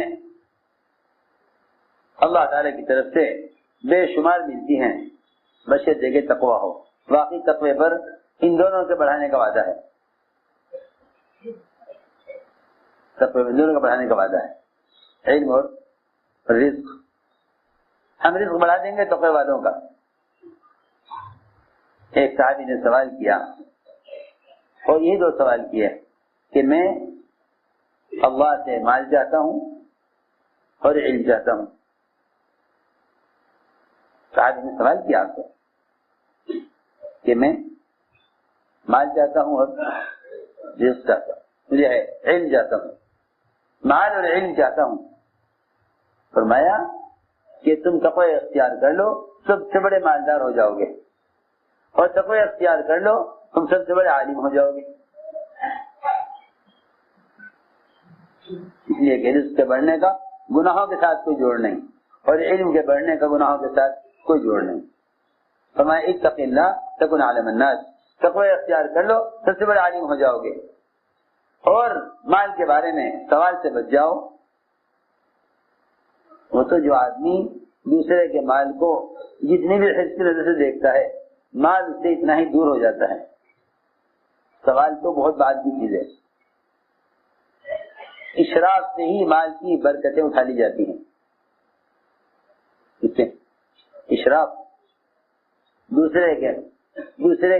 اللہ تعالی کی طرف سے بے شمار ملتی ہیں بشرطے کہ تقویٰ ہو. واقعی تقوی پر ان دونوں کے بڑھانے کا وعدہ ہے. تقوی ان دونوں کا بڑھانے کا وعدہ ہے، علم اور رزق. ہم رزق بڑھا دیں گے تقوی والوں کا. ایک صحابی نے سوال کیا اور یہی دو سوال کیے کہ میں اللہ سے مال چاہتا ہوں اور علم چاہتا ہوں. صحابی نے سوال کیا آپ سے کہ میں مال چاہتا ہوں اور رزق چاہتا ہوں، مجھے علم چاہتا ہوں، مال اور علم چاہتا ہوں. فرمایا کہ تم تقوی اختیار کر لو سب سے بڑے مالدار ہو جاؤ گے، اور تقوی اختیار کر لو تم سب سے بڑے عالم ہو جاؤ گے. اس لیے کہ رزق کے بڑھنے کا گناہوں کے ساتھ کوئی جوڑ نہیں اور علم کے بڑھنے کا گناہوں کے ساتھ کوئی جوڑ نہیں. فرمایا اتق اللہ تکن عالم الناس، تقوی اختیار کر لو سب سے بڑے عالم ہو جاؤ گے. اور مال کے بارے میں سوال سے بچ جاؤ. وہ تو جو آدمی دوسرے کے مال کو جتنی بھی حرص کی نظر سے دیکھتا ہے مال اس سے اتنا ہی دور ہو جاتا ہے. سوال تو بہت بعد کی چیز ہے. اشراف سے ہی مال کی برکتیں اٹھا لی جاتی ہیں. اشراف دوسرے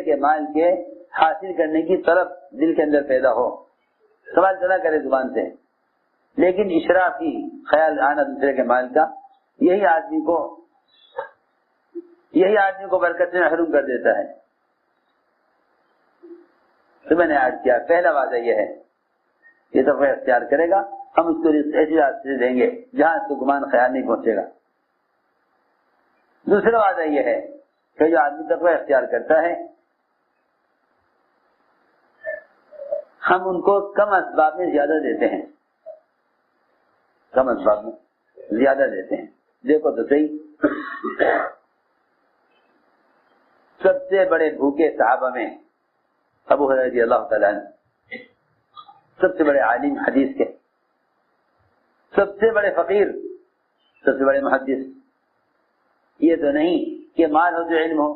کے مال کے حاصل کرنے کی طرف دل کے اندر پیدا ہو، سوال پیدا کرے زبان سے، لیکن اشراف ہی خیال آنا دوسرے کے مال کا یہی آدمی کو برکت سے محروم کر دیتا ہے. تو میں نے آج کیا پہلا وعدہ یہ ہے یہ تقوی اختیار کرے گا ہم اس کو ایسی راستے سے دیں گے جہاں اس کو گمان خیال نہیں پہنچے گا. دوسرا وعدہ یہ ہے کہ جو آدمی تقوی اختیار کرتا ہے ہم ان کو کم اسباب میں زیادہ دیتے ہیں، کم اسباب میں زیادہ دیتے ہیں. دیکھو تو صحیح، سب سے بڑے بھوکے صحابہ میں ابو ہریرہ رضی اللہ تعالیٰ عنہ، سب سے بڑے عالم حدیث کے، سب سے بڑے فقیر، سب سے بڑے محدث. یہ تو نہیں کہ مال ہو تو علم ہو،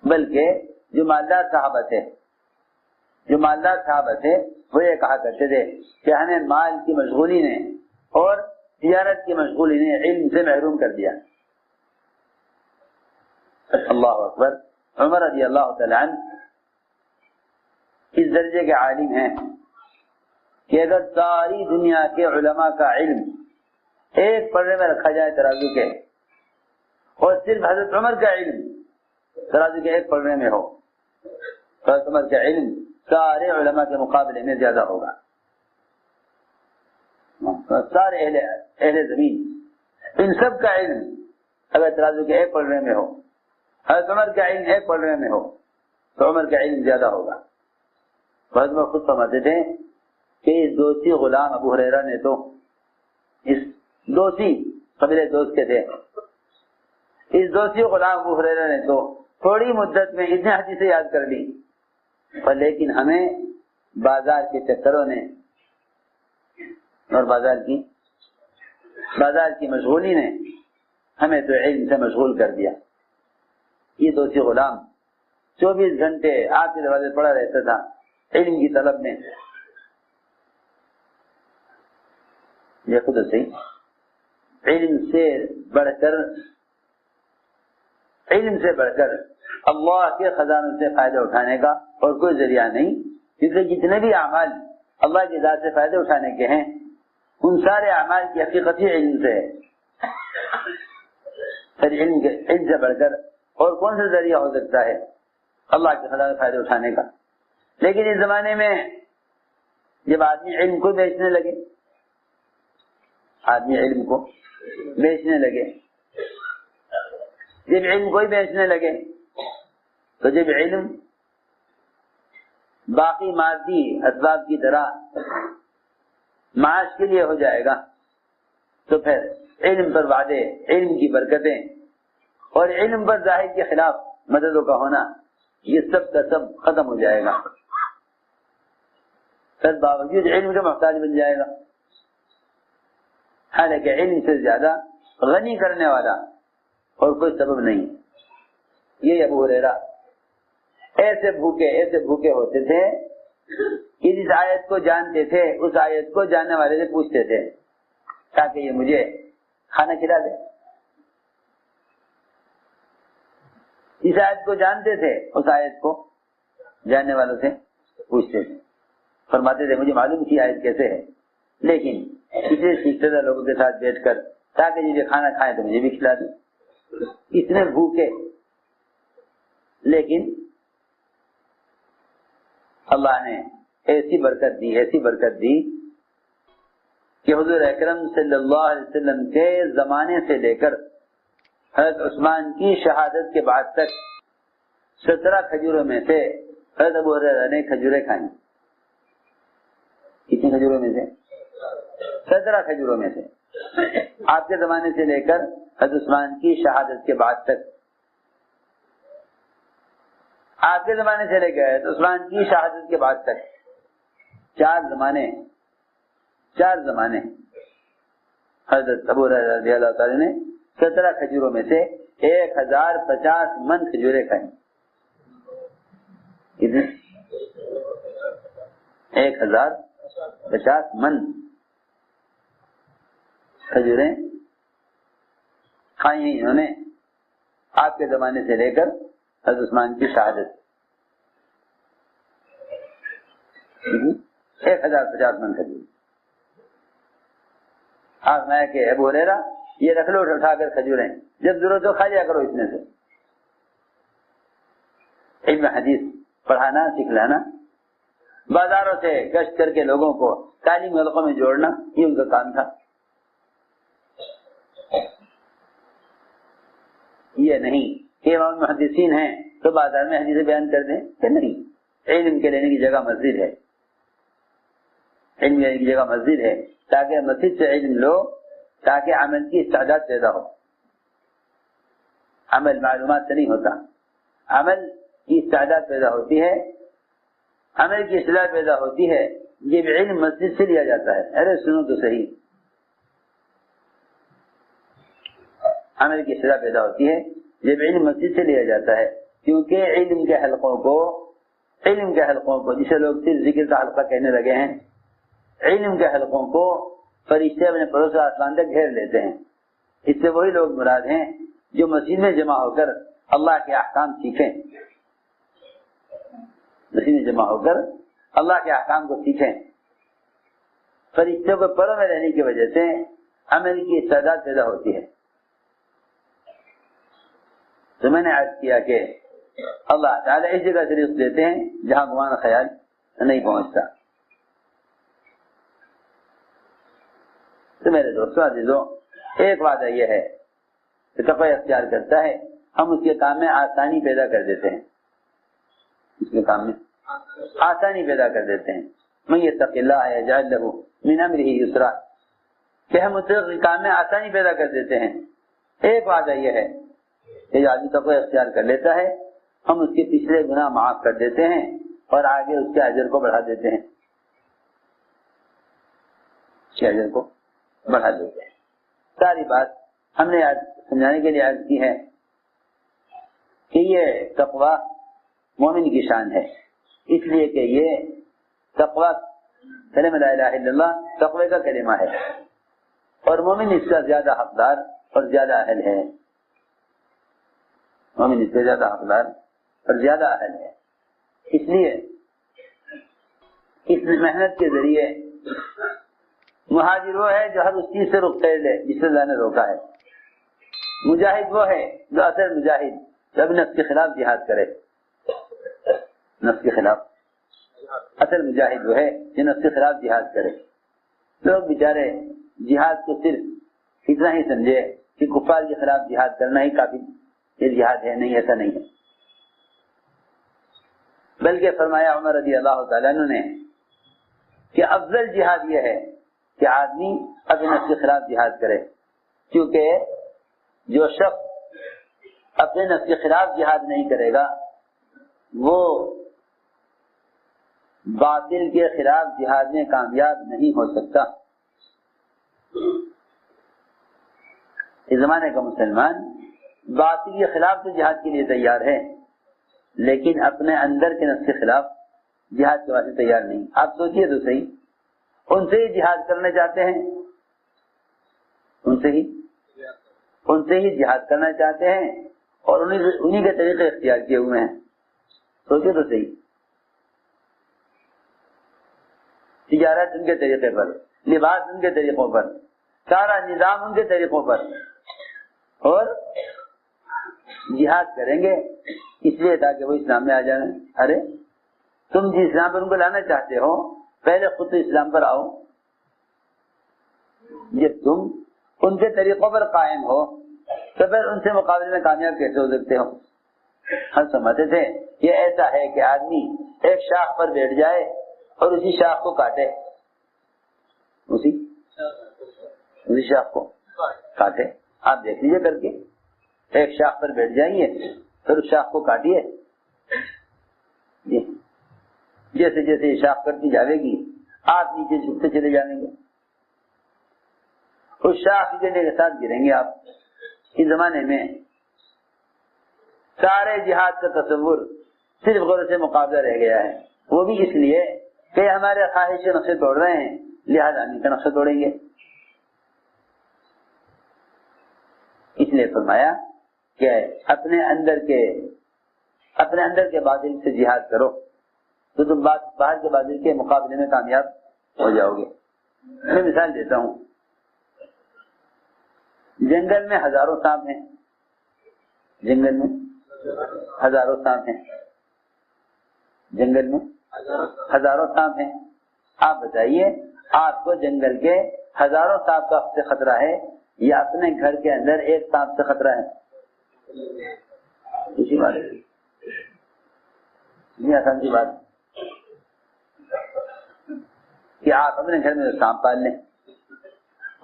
بلکہ جو مالدار صحابہ تھے وہ یہ کہا کرتے تھے کہ ہمیں مال کی مشغولی نے اور تجارت کی مشغولی نے علم سے محروم کر دیا. اللہ اکبر. عمر رضی اللہ تعالی عنہ اس درجے کے عالم ہیں کہ اگر ساری دنیا کے علماء کا علم ایک پلڑے میں رکھا جائے ترازو کے اور صرف حضرت عمر کا علم ترازو کے ایک پلڑے میں ہو، حضرت عمر کا علم سارے علماء کے مقابلے میں زیادہ ہوگا. سارے اہل زمین ان سب کا علم اگر ترازو کے ایک پلڑے میں ہو، حضرت عمر کا علم ایک پلڑے میں ہو تو عمر کا علم زیادہ ہوگا. حضرت عمر خود سمجھتے تھے کہ اس دوستی غلام ابو ہریرہ نے تو اس دوستی قبیلے دوست کے تھے، اس دوستی غلام ابو ہریرہ نے تو تھوڑی مدت میں اتنے حدیثیں یاد کر لی، پر لیکن ہمیں بازار کے چکروں نے اور بازار کی مشغولی نے ہمیں تو علم سے مشغول کر دیا. یہ دوستی غلام 24 گھنٹے آپ کے دروازے پڑا رہتا تھا علم کی طلب میں. یہ خود صحیح، علم سے بڑھ کر اللہ کے خزانوں سے فائدہ اٹھانے کا اور کوئی ذریعہ نہیں، کیونکہ جتنے بھی اعمال اللہ کی ذات سے فائدہ اٹھانے کے ہیں ان سارے اعمال کی حقیقت ہی علم سے ہے. پھر علم سے بڑھ کر اور کون سا ذریعہ ہو سکتا ہے اللہ کے خدا کا فائدہ اٹھانے کا؟ لیکن اس زمانے میں جب آدمی علم کو بیچنے لگے، آدمی علم کو بیچنے لگے، جب علم کو ہی بیچنے لگے، تو جب علم باقی مادی اسباب کی طرح معاش کے لیے ہو جائے گا، تو پھر علم پر وعدے، علم کی برکتیں اور علم پر ظاہر کے خلاف مددوں کا ہونا، یہ سب کا سب ختم ہو جائے گا. پھر باوجود علم کا محتاج بن جائے گا. حالانکہ علم سے زیادہ غنی کرنے والا اور کوئی سبب نہیں. یہ ابو ہریرہ ایسے بھوکے ہوتے تھے کہ جس آیت کو جانتے تھے اس آیت کو جاننے والے سے پوچھتے تھے تاکہ یہ مجھے کھانا کھلا دے. اس آیت کو جانتے تھے اس آیت کو جاننے والوں سے پوچھتے تھے، فرماتے تھے مجھے معلوم تھی آیت کیسے ہے، لیکن اسے سیکھتے تھے لوگوں کے ساتھ بیٹھ کر تاکہ مجھے کھانا کھائیں تو مجھے بھی کھلا دیں. اتنے بھوکے، لیکن اللہ نے ایسی برکت دی کہ حضور اکرم صلی اللہ علیہ وسلم کے زمانے سے لے کر حضرت عثمان کی شہادت کے بعد تک 17 کھجوروں میں سے حضرت ابو ہریرہ نے کھجوریں کھائیں. کتنی کھجوروں میں سے؟ 17 کھجوروں میں سے. آپ کے زمانے سے لے کر حضرت عثمان کی شہادت کے بعد تک، آپ کے زمانے سے لے کر حضرت عثمان کی شہادت کے بعد تک 4 زمانے حضرت ابو ہریرہ رضی اللہ تعالی نے 17 کھجوروں میں سے 1050 من کھجوریں کھائیں. کتنے؟ 1050 من کھجوریں کھائی ہیں انہوں نے آپ کے زمانے سے لے کر حضرت عثمان کی شہادت. 1050 من کھجور. آپ میں کہ ابو ہریرہ یہ رکھ لو اٹھا کر کھجوریں، جب ضرورت ہو کھا لیا کرو اس میں سے. علم حدیث پڑھانا، سکھلانا، بازاروں سے گشت کر کے لوگوں کو تعلیم حلقوں میں جوڑنا، یہ ان کا کام تھا. یہ نہیں کہ امام محدثین ہیں تو بازار میں حدیث بیان کر دیں کہ نہیں. علم کے لینے کی جگہ مسجد ہے، علم لینے کی جگہ مسجد ہے تاکہ مسجد سے علم لو، تاکہ عمل کی استعداد پیدا ہو. عمل معلومات سے نہیں ہوتا، عمل کی استعداد پیدا ہوتی ہے. عمل کی اصلاح پیدا ہوتی ہے جب علم مسجد سے لیا جاتا ہے. ارے سنو تو صحیح، عمل کی اصلاح پیدا ہوتی ہے جب علم مسجد سے لیا جاتا ہے، کیونکہ علم کے حلقوں کو جسے لوگ صرف ذکر کا حلقہ کہنے لگے ہیں، علم کے حلقوں کو فرشتے اپنے پڑوس آسمان تک گھیر لیتے ہیں. اس سے وہی لوگ مراد ہیں جو مسجد میں جمع ہو کر اللہ کے احکام سیکھیں، مسجد میں جمع ہو کر اللہ کے احکام کو سیکھیں. فرشتوں کو پروں میں رہنے کی وجہ سے عمل کی استعداد پیدا ہوتی ہے. تو میں نے عرض کیا کہ اللہ تعالیٰ اس جگہ سے رزق دیتے ہیں جہاں گمان خیال نہیں پہنچتا. تو میرے دوستوں عزیزوں، ایک وعدہ یہ ہے کہ تقوی اختیار کرتا ہے ہم اس کے کام میں آسانی پیدا کر دیتے ہیں. اس کے کام میں آسانی پیدا کر دیتے ہیں. من یتق اللہ یجعل لہ من امرہ یسرا، کہ ہم اس کے کام میں آسانی پیدا کر دیتے ہیں. ایک وعدہ یہ ہے کہ جو آدمی تقوی اختیار کر لیتا ہے ہم اس کے پچھلے گناہ معاف کر دیتے ہیں اور آگے اس کے اجر کو بڑھا دیتے ہیں. اس کے اجر کو بڑھا دیتے ہیں. ساری بات ہم نے آج سمجھانے کے لیے عرض کی ہے کہ یہ تقوی مومن کی شان ہے، اس لیے کہ یہ تقوی کلمہ لا الہ الا اللہ تقوی کا کلمہ ہے، اور مومن اس کا زیادہ حقدار اور زیادہ اہل ہے. مومن اس سے زیادہ حقدار اور زیادہ اہل ہے. اس لیے اس محنت کے ذریعے مہاجر وہ ہے جو ہر اس چیز سے رخ پھیر لے جس سے اللہ نے روکا ہے. مجاہد وہ ہے جو اصل مجاہد جو اپنے نفس کے خلاف جہاد کرے. نفس کے خلاف اصل مجاہد وہ ہے جو نفس کے خلاف جہاد کرے. لوگ بیچارے جہاد کو صرف اتنا ہی سمجھے کہ کفار کے خلاف جہاد کرنا ہی کافی یہ جہاد ہے. نہیں، ایسا نہیں ہے. بلکہ فرمایا عمر رضی اللہ تعالیٰ عنہ نے کہ افضل جہاد یہ ہے کہ آدمی اپنے نفس کے خلاف جہاد کرے، کیونکہ جو شخص اپنے نفس کے خلاف جہاد نہیں کرے گا وہ باطل کے خلاف جہاد میں کامیاب نہیں ہو سکتا. اس زمانے کا مسلمان باطل کے خلاف تو جہاد کے لیے تیار ہے، لیکن اپنے اندر کے نفس کے خلاف جہاد کے واسطے تیار نہیں. آپ سوچئے تو صحیح، ان سے ہی جہاد کرنا چاہتے ہیں، ان سے ہی جہاد کرنا چاہتے ہیں اور انہی کے طریقے اختیار کیے ہوئے ہیں. سوچئے تو صحیح، تجارت ان کے طریقے پر، لباس ان کے طریقوں پر، سارا نظام ان کے طریقوں پر، اور جہاد کریں گے اس لیے تاکہ وہ اسلام میں آ جائیں. ارے تم جس اسلام پر ان کو لانا چاہتے ہو پہلے خود تو اسلام پر آؤ. جب تم ان کے طریقوں پر قائم ہو تو پھر ان سے مقابلے میں کامیاب کیسے ہو سکتے ہو؟ ہم سمجھتے تھے یہ ایسا ہے کہ آدمی ایک شاخ پر بیٹھ جائے اور اسی شاخ کو کاٹے، اسی شاخ کو کاٹے. آپ دیکھ لیجیے کر کے، ایک شاخ پر بیٹھ جائیے پھر اس شاخ کو کاٹیے. جیسے جیسے یہ شاخ کرتی جاوے گی آپ نیچے جھکتے چلے جائیں گے، اس شاخ گرنے کے ساتھ گریں گے آپ. اس زمانے میں سارے جہاد کا تصور صرف غرض سے مقابلہ رہ گیا ہے، وہ بھی اس لیے کہ ہمارے خواہش کے نقشے توڑ رہے ہیں لہذا ان کا نقشہ توڑیں گے. اس لیے فرمایا کہ اپنے اندر کے باطل سے جہاد کرو تو تم باہر کے باطل کے مقابلے میں کامیاب ہو جاؤ گے. میں مثال دیتا ہوں، جنگل میں ہزاروں سانپ ہیں، جنگل میں ہزاروں سانپ ہیں، جنگل میں ہزاروں سانپ ہیں. آپ بتائیے آپ کو جنگل کے ہزاروں سانپ کا سے خطرہ ہے یا اپنے گھر کے اندر ایک سانپ سے خطرہ ہے؟ اسی بات ہے، یہ آسان سی بات کہ آپ اپنے گھر میں سانپ پال لیں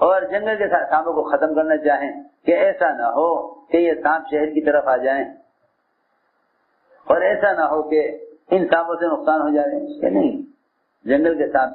اور جنگل کے سانپوں کو ختم کرنا چاہیں کہ ایسا نہ ہو کہ یہ سانپ شہر کی طرف آ جائیں اور ایسا نہ ہو کہ ان سانپوں سے نقصان ہو جائے. کہ نہیں، جنگل کے سانپ